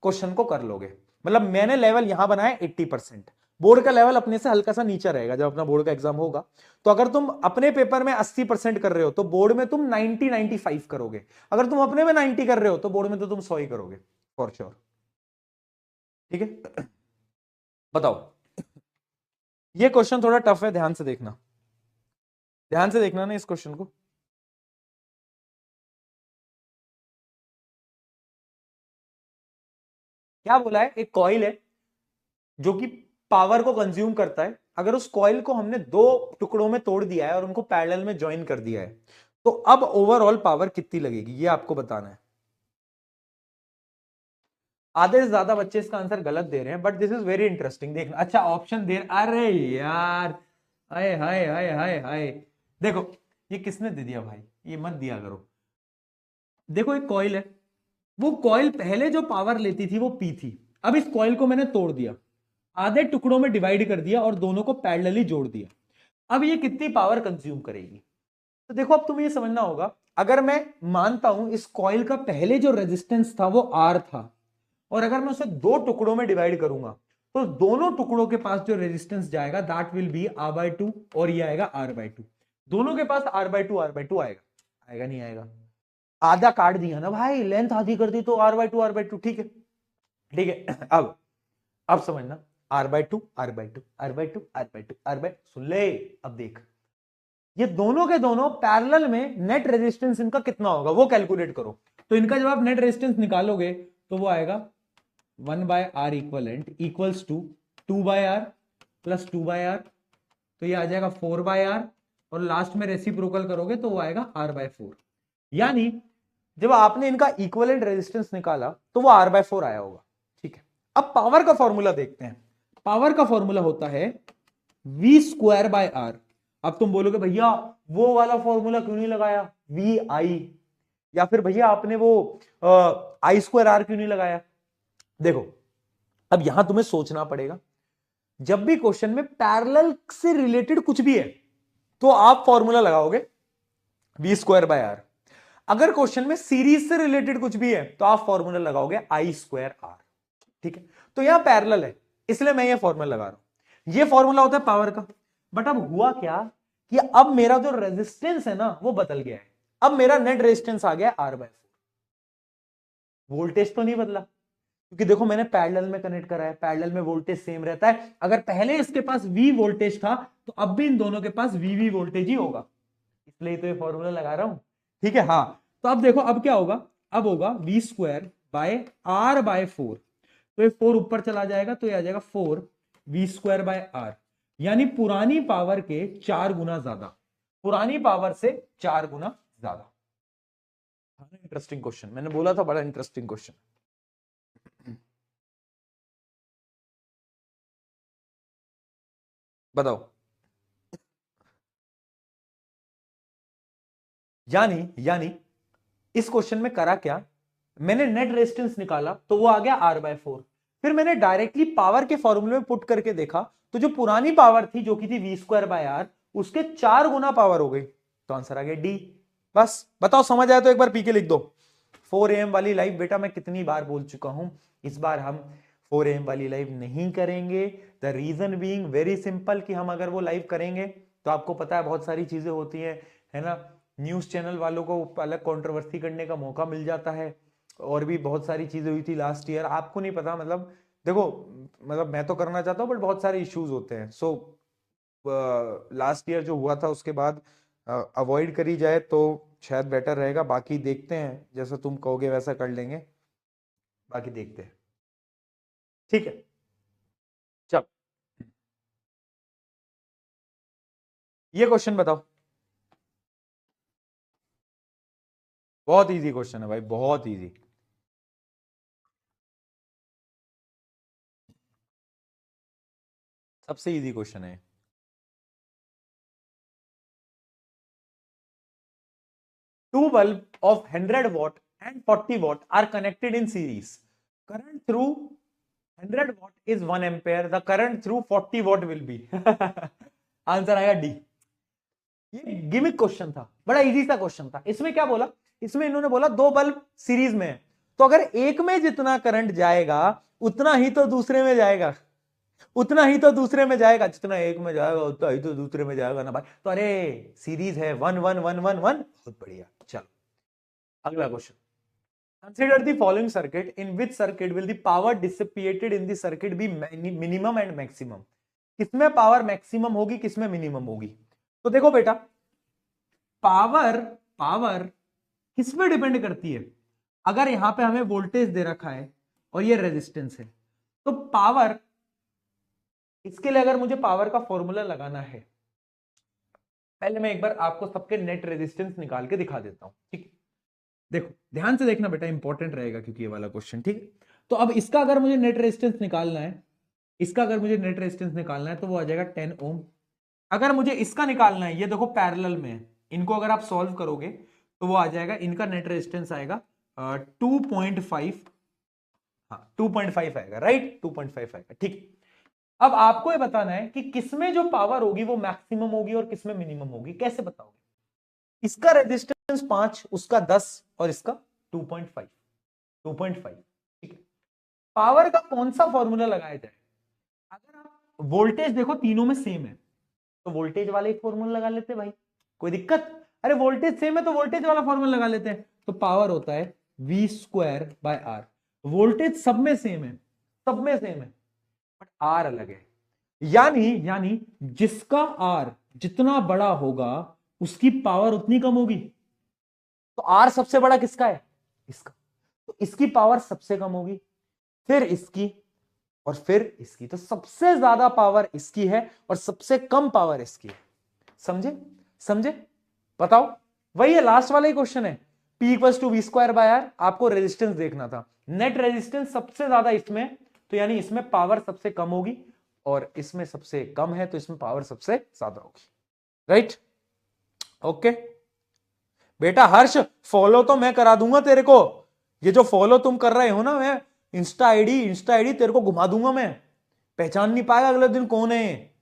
क्वेश्चन को कर लोगे। मतलब मैंने लेवल यहां बनाया 80%, बोर्ड का लेवल अपने से हल्का सा नीचे रहेगा जब अपना बोर्ड का एग्जाम होगा। तो अगर तुम अपने पेपर में 80% कर रहे हो तो बोर्ड में तुम 90-95 करोगे। अगर तुम अपने में 90 कर रहे हो तो बोर्ड में तो तुम 100 ही करोगे फॉर श्योर। ठीक है, बताओ ये क्वेश्चन थोड़ा टफ है, ध्यान से देखना, ध्यान से देखना ना इस क्वेश्चन को। क्या बोला है? एक कॉइल है जो कि पावर को कंज्यूम करता है। अगर उस कॉइल को हमने 2 टुकड़ों में तोड़ दिया है और उनको पैरेलल में ज्वाइन कर दिया है, तो अब ओवरऑल पावर कितनी लगेगी ये आपको बताना है। आधे से ज्यादा बच्चे इसका आंसर गलत दे रहे हैं, but this is very interesting. देखना, अच्छा ऑप्शन दे, अरे यार, हाय हाय हाय हाय हाय, देखो ये किसने दे दिया भाई, ये मत दिया करो। देखो एक कॉइल है, वो कॉइल पहले जो पावर लेती थी वो पी थी। अब इस कॉइल को मैंने तोड़ दिया, आधे टुकड़ों में डिवाइड कर दिया और दोनों को पैरेलली जोड़ दिया। अब ये कितनी पावर कंज्यूम करेगी? तो देखो अब तुम्हें ये समझना होगा, अगर मैं मानता हूं इस कॉइल का पहले जो रेजिस्टेंस था वो आर था और अगर मैं उसे दो टुकड़ों में डिवाइड करूंगा तो दोनों टुकड़ों के पास जो रेजिस्टेंस जाएगा दैट विल बी R/2 और ये आएगा R/2। दोनों के पास R/2 R/2 आएगा, आएगा नहीं आएगा? आधा काट दिया ना भाई, लेंथ आधी कर दी तो R/2 R/2, ठीक है ठीक है। अब समझना, R/2 R/2 R/2 R/2 R/2, सुन ले। अब देख, ये दोनों के दोनों पैरेलल में नेट रेजिस्टेंस इनका कितना होगा वो कैलकुलेट करो। तो इनका जब आप नेट रेजिस्टेंस निकालोगे तो वो आएगा 1/R equivalent equals to 2/R plus 2/R, तो ये आ जाएगा 4/R, और लास्ट में रेसिप्रोकल करोगे तो वो आएगा R/4। यानी जब आपने इनका इक्विवेलेंट रेजिस्टेंस निकाला तो वो R/4 आया होगा, ठीक है। अब पावर का फॉर्मूला देखते हैं। पावर का फॉर्मूला होता है V²/R। अब तुम बोलोगे भैया वो वाला फॉर्मूला क्यों नहीं लगाया VI, या फिर भैया आपने वो I²R क्यों नहीं लगाया? देखो, अब यहां तुम्हें सोचना पड़ेगा। जब भी क्वेश्चन में पैरेलल से रिलेटेड कुछ भी है तो आप फॉर्मूला लगाओगे V²/R। अगर क्वेश्चन में सीरीज से रिलेटेड कुछ भी है तो आप फॉर्मूला लगाओगे I²R, ठीक है। तो यहां पैरेलल है इसलिए मैं ये फॉर्मूला लगा रहा हूं। ये फॉर्मूला होता है पावर का। बट अब हुआ क्या कि अब मेरा जो रेजिस्टेंस है ना वो बदल गया है। अब मेरा नेट रेजिस्टेंस आ गया R/4। वोल्टेज तो नहीं बदला, क्योंकि देखो मैंने पैरेलल में कनेक्ट करा है, पैरेलल में वोल्टेज सेम रहता है। अगर पहले इसके पास V वोल्टेज था तो अब भी इन दोनों के पास VV वोल्टेज ही होगा, इसलिए तो ये फॉर्मूला लगा रहा हूं, ठीक है। हाँ, तो अब देखो अब क्या होगा, अब होगा V²/R/4। तो ये 4 ऊपर चला जाएगा तो ये आ जाएगा 4 V²/R, यानी पुरानी पावर के 4 गुना ज्यादा, पुरानी पावर से 4 गुना ज्यादा। इंटरेस्टिंग क्वेश्चन, मैंने बोला था बड़ा इंटरेस्टिंग क्वेश्चन। बताओ, यानी इस क्वेश्चन में करा क्या, मैंने नेट रेजिस्टेंस निकाला तो वो आ गया R/4। फिर मैंने डायरेक्टली पावर के फॉर्मूले में पुट करके देखा तो जो पुरानी पावर थी जो कि थी V²/R, उसके 4 गुना पावर हो गई, तो आंसर आ गया D। बस बताओ, समझ आया तो एक बार पी के लिख दो। 4 AM वाली लाइव बेटा मैं कितनी बार बोल चुका हूं, इस बार हम 4 AM वाली लाइव नहीं करेंगे। The reason being very simple कि हम अगर वो लाइव करेंगे तो आपको पता है बहुत सारी चीजें होती है ना। न्यूज चैनल वालों को अलग कंट्रोवर्सी करने का मौका मिल जाता है, और भी बहुत सारी चीजें हुई थी लास्ट ईयर, आपको नहीं पता। मतलब देखो, मतलब मैं तो करना चाहता हूँ बट बहुत सारे इश्यूज होते हैं। सो लास्ट ईयर जो हुआ था उसके बाद अवॉइड करी जाए तो शायद बेटर रहेगा। बाकी देखते हैं, जैसा तुम कहोगे वैसा कर लेंगे, बाकी देखते हैं, ठीक है। चल, ये क्वेश्चन बताओ। बहुत इजी क्वेश्चन है भाई, बहुत इजी। सबसे इजी क्वेश्चन है। Two bulbs of 100 watt and 40 watt are connected in series. Current through 100 watt is 1 ampere. The current through 40 watt will be. Answer आएगा डी। ये गिमिक क्वेश्चन था, बड़ा इजी सा क्वेश्चन था। इसमें क्या बोला, इसमें इन्होंने बोला दो बल्ब सीरीज में है, तो अगर एक में जितना करंट जाएगा उतना ही तो दूसरे में जाएगा, उतना ही तो दूसरे में जाएगा, जितना एक में जाएगा उतना ही तो दूसरे में जाएगा ना भाई। तो अरे सीरीज है 1 1 1 1 1, बहुत बढ़िया। चलो अगला question. Consider the following circuit. In which circuit will the power dissipated in the circuit be minimum and maximum? किसमें पावर मैक्सिमम होगी, किसमें मिनिमम होगी? तो देखो बेटा, पावर पावर किसमें डिपेंड करती है? अगर यहां पे हमें वोल्टेज दे रखा है और ये रेजिस्टेंस है, तो पावर, इसके लिए अगर मुझे पावर का फॉर्मूला लगाना है, पहले मैं एक बार आपको सबके नेट रेजिस्टेंस निकाल के दिखा देता हूं, ठीक है। देखो ध्यान से देखना बेटा, इंपॉर्टेंट रहेगा क्योंकि ये वाला क्वेश्चन, ठीक है। तो अब इसका अगर मुझे नेट रेजिस्टेंस निकालना है, इसका अगर मुझे नेट रेजिस्टेंस निकालना है तो वो आ जाएगा 10 ओम। अगर मुझे इसका निकालना है, ये देखो पैरेलल में है, इनको अगर आप सॉल्व करोगे तो वो आ जाएगा, इनका नेट रेजिस्टेंस आएगा 2.5, हाँ 2.5 आएगा, राइट 2.5 आएगा, ठीक। अब आपको ये बताना है कि किसमें जो पावर होगी वो मैक्सिमम होगी और किसमें मिनिमम होगी। कैसे बताओगे? इसका रेजिस्टेंस 5, उसका 10 और इसका 2.5, ठीक है। पावर का कौन सा फॉर्मूला लगाया जाए? अगर आप वोल्टेज देखो तीनों में सेम है तो वोल्टेज वाला ही फॉर्मूला लगा लेते भाई, कोई दिक्कत? अरे वोल्टेज सेम है तो वोल्टेज वाला फॉर्मूला लगा लेते हैं। तो पावर होता है V²/R। वोल्टेज सब में सेम है, सब में सेम है, बट आर अलग है। यानी यानी जिसका आर जितना बड़ा होगा उसकी पावर उतनी कम होगी। तो आर सबसे बड़ा किसका है? इसका। तो इसकी पावर सबसे कम होगी, फिर इसकी, और फिर इसकी। तो सबसे ज्यादा पावर इसकी है और सबसे कम पावर इसकी है। समझे? समझे? बताओ। वही है, लास्ट वाला ही क्वेश्चन है। P = V²/R। आपको रेजिस्टेंस देखना था, नेट रेजिस्टेंस सबसे ज्यादा इसमें, तो यानी इसमें पावर सबसे कम होगी, और इसमें सबसे कम है तो इसमें पावर सबसे ज्यादा होगी। राइट? ओके बेटा हर्ष, फॉलो तो मैं करा दूंगा तेरे को। ये जो फॉलो तुम कर रहे हो ना, मैं इंस्टा आईडी तेरे को घुमा दूंगा, मैं पहचान नहीं पाएगा अगले दिन कौन है।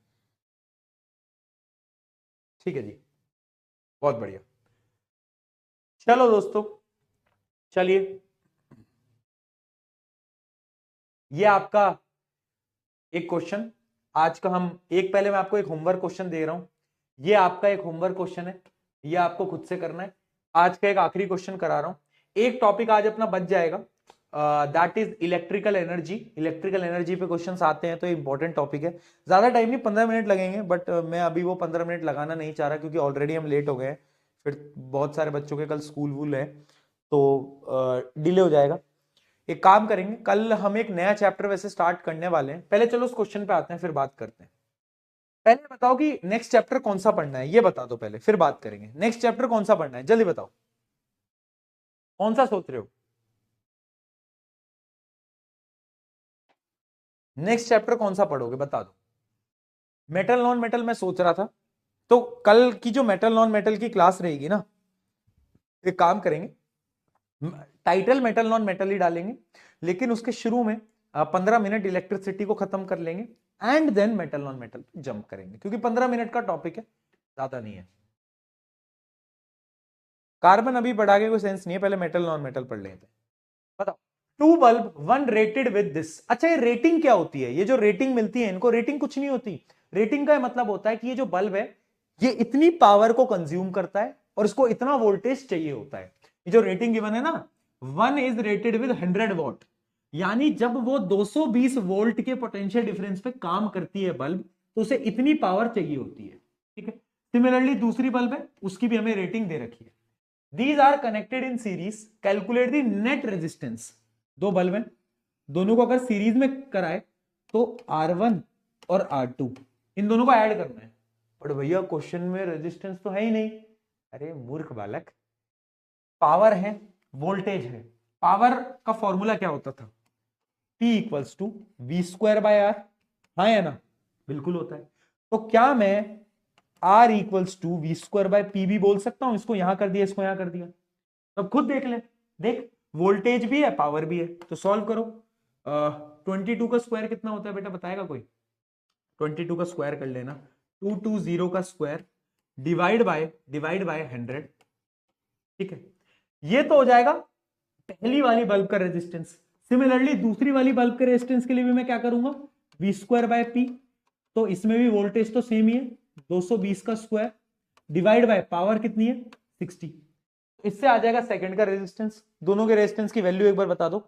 ठीक है जी, बहुत बढ़िया। चलो दोस्तों, चलिए, ये आपका एक क्वेश्चन आज का। हम एक, पहले मैं आपको एक होमवर्क क्वेश्चन दे रहा हूं, ये आपका एक होमवर्क क्वेश्चन है, ये आपको खुद से करना है। आज का एक आखिरी क्वेश्चन करा रहा हूं, एक टॉपिक आज अपना बच जाएगा, that is electrical energy. Electrical energy पे क्वेश्चंस आते हैं तो इंपॉर्टेंट टॉपिक है। ज्यादा टाइम नहीं, 15 मिनट लगेंगे, बट मैं अभी वो 15 मिनट लगाना नहीं चाह रहा क्योंकि ऑलरेडी हम लेट हो गए हैं, फिर बहुत सारे बच्चों के कल स्कूल वूल है तो डिले हो जाएगा। एक काम करेंगे, कल हम एक नया चैप्टर वैसे स्टार्ट करने वाले हैं। पहले चलो उस क्वेश्चन पे आते हैं, फिर बात करते हैं। पहले बताओ कि नेक्स्ट चैप्टर कौन सा पढ़ना है, ये बता दो पहले, फिर बात करेंगे। नेक्स्ट चैप्टर कौन सा पढ़ना है, जल्दी बताओ, कौन सा सोच रहे हो? नेक्स्ट चैप्टर कौन सा पढ़ोगे, बता दो। मेटल नॉन मेटल मैं सोच रहा था, तो कल की जो मेटल नॉन मेटल की क्लास रहेगी ना, एक काम करेंगे, टाइटल मेटल नॉन मेटल ही डालेंगे, लेकिन उसके शुरू में 15 मिनट इलेक्ट्रिसिटी को खत्म कर लेंगे, and then metal non metal jump करेंगे, क्योंकि 15 मिनट का टॉपिक है, ज्यादा नहीं है। कार्बन अभी पढ़ा के कोई सेंस नहीं है, पहले मेटल नॉन मेटल पढ़ लेते हैं। बताओ, 2 बल्ब 1 रेटेड विद दिस। अच्छा, ये रेटिंग क्या होती है? ये जो रेटिंग मिलती है इनको, रेटिंग कुछ नहीं होती। रेटिंग का मतलब होता है कि ये जो बल्ब है ये इतनी पावर को कंज्यूम करता है और इसको इतना वोल्टेज चाहिए होता है। ये जो रेटिंग गिवन है ना, 1 इज रेटेड विद 100 वॉट, यानी जब वो 220 वोल्ट के पोटेंशियल डिफरेंस पे काम करती है बल्ब, तो उसे इतनी पावर चाहिए होती है। ठीक है। सिमिलरली दूसरी बल्ब है, उसकी भी हमें रेटिंग दे रखी है। These are connected in series. Calculate the net resistance. दो बल्ब हैं, दोनों को अगर सीरीज में कराए तो R1 और R2 इन दोनों को ऐड करना है। पर भैया क्वेश्चन में रेजिस्टेंस तो है ही नहीं। अरे मूर्ख बालक, पावर है, वोल्टेज है। पावर का फॉर्मूला क्या होता था? P = V²/R। हाँ या ना? बिल्कुल होता है। तो क्या मैं R = V²/P भी बोल सकता हूं? इसको यहां कर दिया, इसको यहां कर दिया, अब खुद देख ले। देख, वोल्टेज भी है, पावर भी है, तो सॉल्व करो। 22 का स्क्वायर कितना होता है बेटा, बताएगा कोई? 22 का स्क्वायर कर लेना, 220 का स्क्वायर डिवाइड बाय 100। ठीक है, ये तो हो जाएगा पहली वाली बल्ब का रेजिस्टेंस। सिमिलरली दूसरी वाली बल्ब के रेजिस्टेंस के लिए भी मैं क्या करूंगा, V²/P। तो इसमें भी वोल्टेज तो सेम ही है, 220 का स्क्वायर डिवाइड बाय पावर कितनी है, 60। इससे आ जाएगा सेकंड का रेजिस्टेंस। दोनों के रेजिस्टेंस की वैल्यू एक बार बता दो।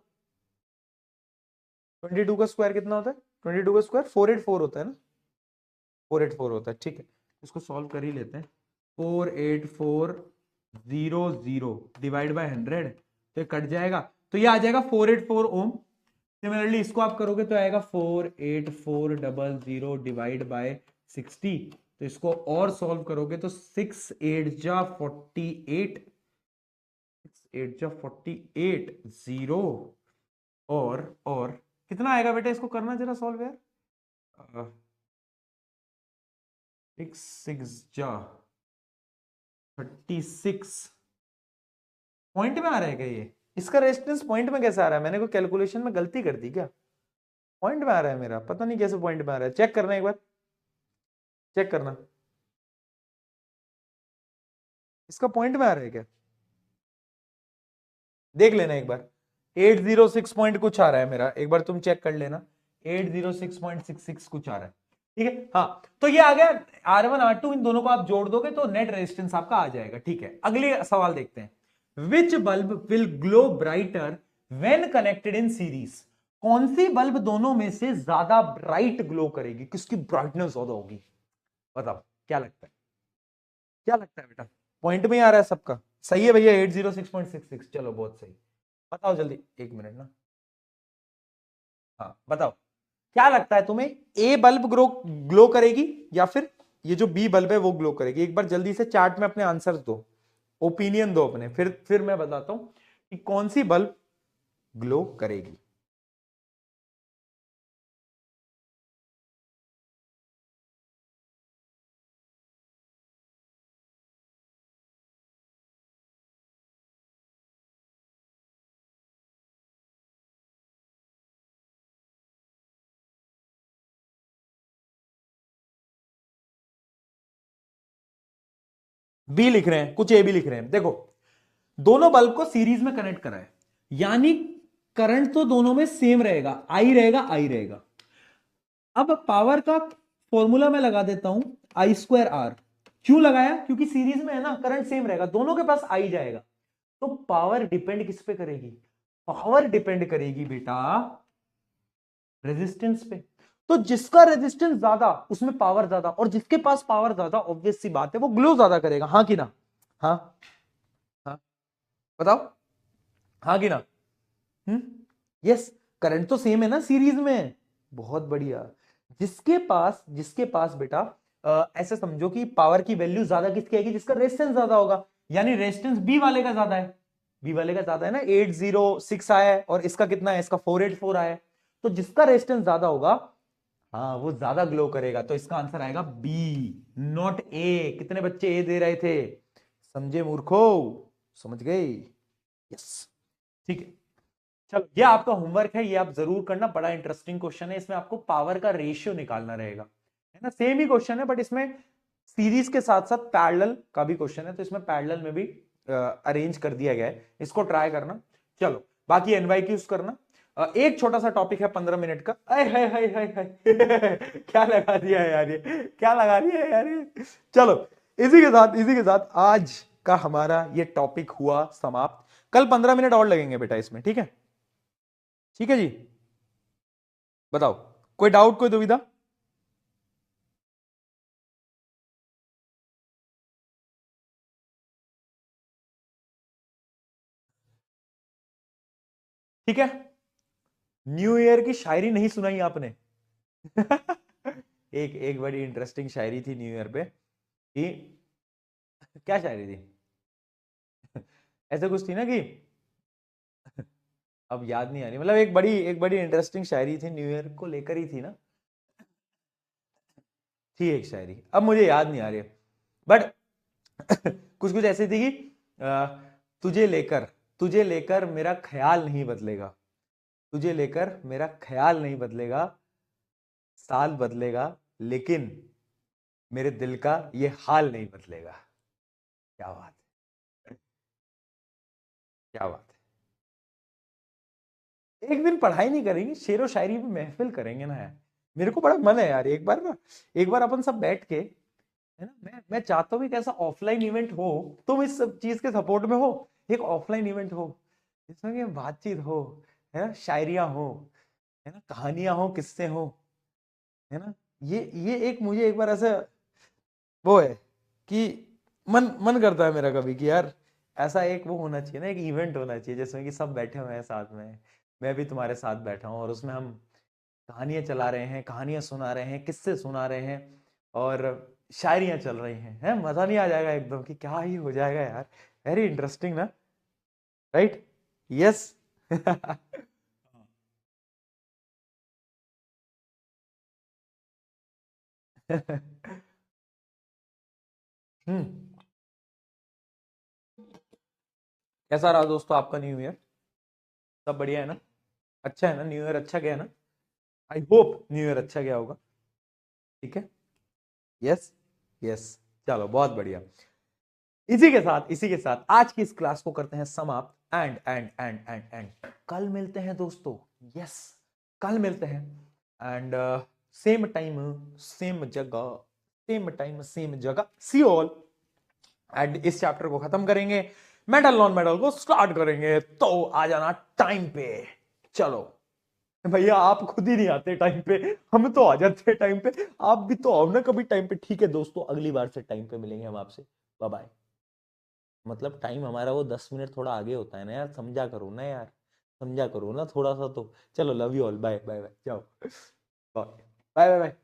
22 का स्क्वायर कितना होता है? 22 का स्क्वायर 484 होता है ना, 484 होता है। ठीक है, इसको सॉल्व कर ही लेते हैं। 48400 डिवाइड बाय 100, तो ये कट जाएगा, तो ये आ जाएगा 484 ओम। सिमिलरली इसको आप करोगे तो आएगा 48400 डिवाइड बाय 60। तो इसको और सॉल्व करोगे तो 6 8 जा 48, 8 जा 48 0, और कितना आएगा बेटा, इसको करना जरा सॉल्व यार। 6 6 जा 36। पॉइंट में आ रहा है क्या ये? इसका रेजिस्टेंस पॉइंट में कैसे आ रहा है? मैंने कोई कैलकुलेशन में गलती कर दी क्या? पॉइंट में आ रहा है मेरा, पता नहीं कैसे पॉइंट में आ रहा है। चेक करना एक बार, चेक करना, इसका पॉइंट में आ रहा है क्या, देख लेना एक बार। 806 पॉइंट कुछ आ रहा है मेरा, एक बार तुम चेक कर लेना। 806.66 कुछ आ रहा है, ठीक है। हाँ, तो ये आ गया R1 R2, इन दोनों को आप जोड़ दोगे तो नेट रेजिस्टेंस आपका आ जाएगा, ठीक है। अगले सवाल देखते हैं, which bulb will glow brighter when connected in series. कौन सी बल्ब दोनों में से ज्यादा ब्राइट ग्लो करेगी, किसकी ब्राइटनेस ज्यादा होगी, बताओ क्या लगता है, क्या लगता है बेटा। पॉइंट में ही आ रहा है सबका, सही है भैया 806.66, चलो बहुत सही। बताओ जल्दी, एक मिनट ना। हाँ बताओ, क्या लगता है तुम्हें, ए बल्ब ग्लो करेगी या फिर ये जो बी बल्ब है वो ग्लो करेगी। एक बार जल्दी से चार्ट में अपने आंसर्स दो, ओपिनियन दो अपने, फिर मैं बताता हूं कि कौन सी बल्ब ग्लो करेगी। बी लिख रहे हैं, कुछ ए भी लिख रहे हैं। देखो, दोनों बल्ब को सीरीज में कनेक्ट करा है, यानी करंट तो दोनों में सेम रहेगा, आई रहेगा, आई रहेगा। अब पावर का फॉर्मूला मैं लगा देता हूं, I²R। क्यों लगाया, क्योंकि सीरीज में है ना, करंट सेम रहेगा, दोनों के पास आई जाएगा। तो पावर डिपेंड किस पे करेगी, पावर डिपेंड करेगी बेटा रेजिस्टेंस पे। तो जिसका रेजिस्टेंस ज्यादा उसमें पावर ज्यादा, और जिसके पास पावर ज्यादा ऑब्वियस सी बात है वो ग्लो ज्यादा करेगा, हाँ कि ना। हाँ, हाँ बताओ, हाँ कि ना। हम्म, यस, करंट तो सेम है ना सीरीज में, बहुत बढ़िया। जिसके पास बेटा ऐसे समझो कि पावर की वैल्यू ज्यादा किसकी आएगी, जिसका रेजिस्टेंस ज्यादा होगा, यानी रेजिस्टेंस बी वाले का ज्यादा है, बी वाले का ज्यादा है ना, 806 आया है और इसका कितना है, इसका 484 आया है। तो जिसका रेजिस्टेंस ज्यादा होगा, हाँ वो ज्यादा ग्लो करेगा, तो इसका आंसर आएगा बी, नॉट ए। कितने बच्चे ए दे रहे थे, समझे मूर्खो, समझ गए, यस, ठीक है। चलो ये आपका होमवर्क है, ये आप जरूर करना, बड़ा इंटरेस्टिंग क्वेश्चन है। इसमें आपको पावर का रेशियो निकालना रहेगा, है ना। सेम ही क्वेश्चन है बट इसमें सीरीज के साथ साथ पैरेलल का भी क्वेश्चन है, तो इसमें पैरेलल में भी अरेंज कर दिया गया है, इसको ट्राई करना। चलो बाकी एनवाईक्यूज करना। एक छोटा सा टॉपिक है 15 मिनट का, अय हाय हाय हाय हाय क्या लगा दिया है यार, ये क्या लगा दिया है यार ये। चलो इसी के साथ आज का हमारा ये टॉपिक हुआ समाप्त। कल 15 मिनट और लगेंगे बेटा इसमें, ठीक है, ठीक है जी। बताओ, कोई डाउट, कोई दुविधा। ठीक है, न्यू ईयर की शायरी नहीं सुनाई आपने एक एक बड़ी इंटरेस्टिंग शायरी थी न्यू ईयर पे, कि क्या शायरी थी ऐसे कुछ थी ना कि अब याद नहीं आ रही, मतलब एक बड़ी इंटरेस्टिंग शायरी थी, न्यू ईयर को लेकर ही थी ना, थी एक शायरी, अब मुझे याद नहीं आ रही है बट कुछ कुछ ऐसी थी कि तुझे लेकर तुझे लेकर मेरा ख्याल नहीं बदलेगा, तुझे लेकर मेरा ख्याल नहीं बदलेगा, साल बदलेगा लेकिन मेरे दिल का ये हाल नहीं बदलेगा। क्या बात है, क्या बात है। एक दिन पढ़ाई नहीं करेंगे, शेरो शायरी में महफिल करेंगे ना यार, मेरे को बड़ा मन है यार, एक बार अपन सब बैठ के, है ना, मैं चाहता हूँ कि ऐसा ऑफलाइन इवेंट हो, तुम इस सब चीज के सपोर्ट में हो, एक ऑफलाइन इवेंट हो जिसमें कि बातचीत हो, है ना, शायरियां हो, है ना, कहानियां हो, किस्से हो, है ना। ये एक मुझे एक बार ऐसा वो है कि मन मन करता है मेरा कभी कि यार ऐसा एक वो होना चाहिए ना, एक इवेंट होना चाहिए जिसमें कि सब बैठे हुए हैं साथ में, मैं भी तुम्हारे साथ बैठा हूँ और उसमें हम कहानियां चला रहे हैं, कहानियां सुना रहे हैं, किस्से सुना रहे हैं और शायरियां चल रही हैं, मजा नहीं आ जाएगा एकदम कि क्या ही हो जाएगा यार, वेरी इंटरेस्टिंग ना, राइट, यस हम्म, कैसा रहा दोस्तों आपका न्यू ईयर, सब बढ़िया है ना, अच्छा है ना, न्यू ईयर अच्छा गया ना, आई होप न्यू ईयर अच्छा गया होगा, ठीक है, यस, यस, चलो बहुत बढ़िया। इसी के साथ आज की इस क्लास को करते हैं समाप्त। एंड कल मिलते हैं दोस्तों। यस, कल मिलते हैं एंड सेम टाइम सेम जगह, सेम जगह। See all. एंड इस चैप्टर को खत्म करेंगे, मेटल नॉन मेटल को स्टार्ट करेंगे। तो आ जाना टाइम पे। चलो भैया, आप खुद ही नहीं आते टाइम पे, हम तो आ जाते हैं टाइम पे। आप भी तो आओ ना कभी टाइम पे। ठीक है दोस्तों, अगली बार से टाइम पे मिलेंगे हम आपसे। Bye bye. मतलब टाइम हमारा वो 10 मिनट थोड़ा आगे होता है ना यार, समझा करो ना यार, समझा करो ना थोड़ा सा तो। चलो, love you all, bye bye bye, जाओ, बाय बाय बाय।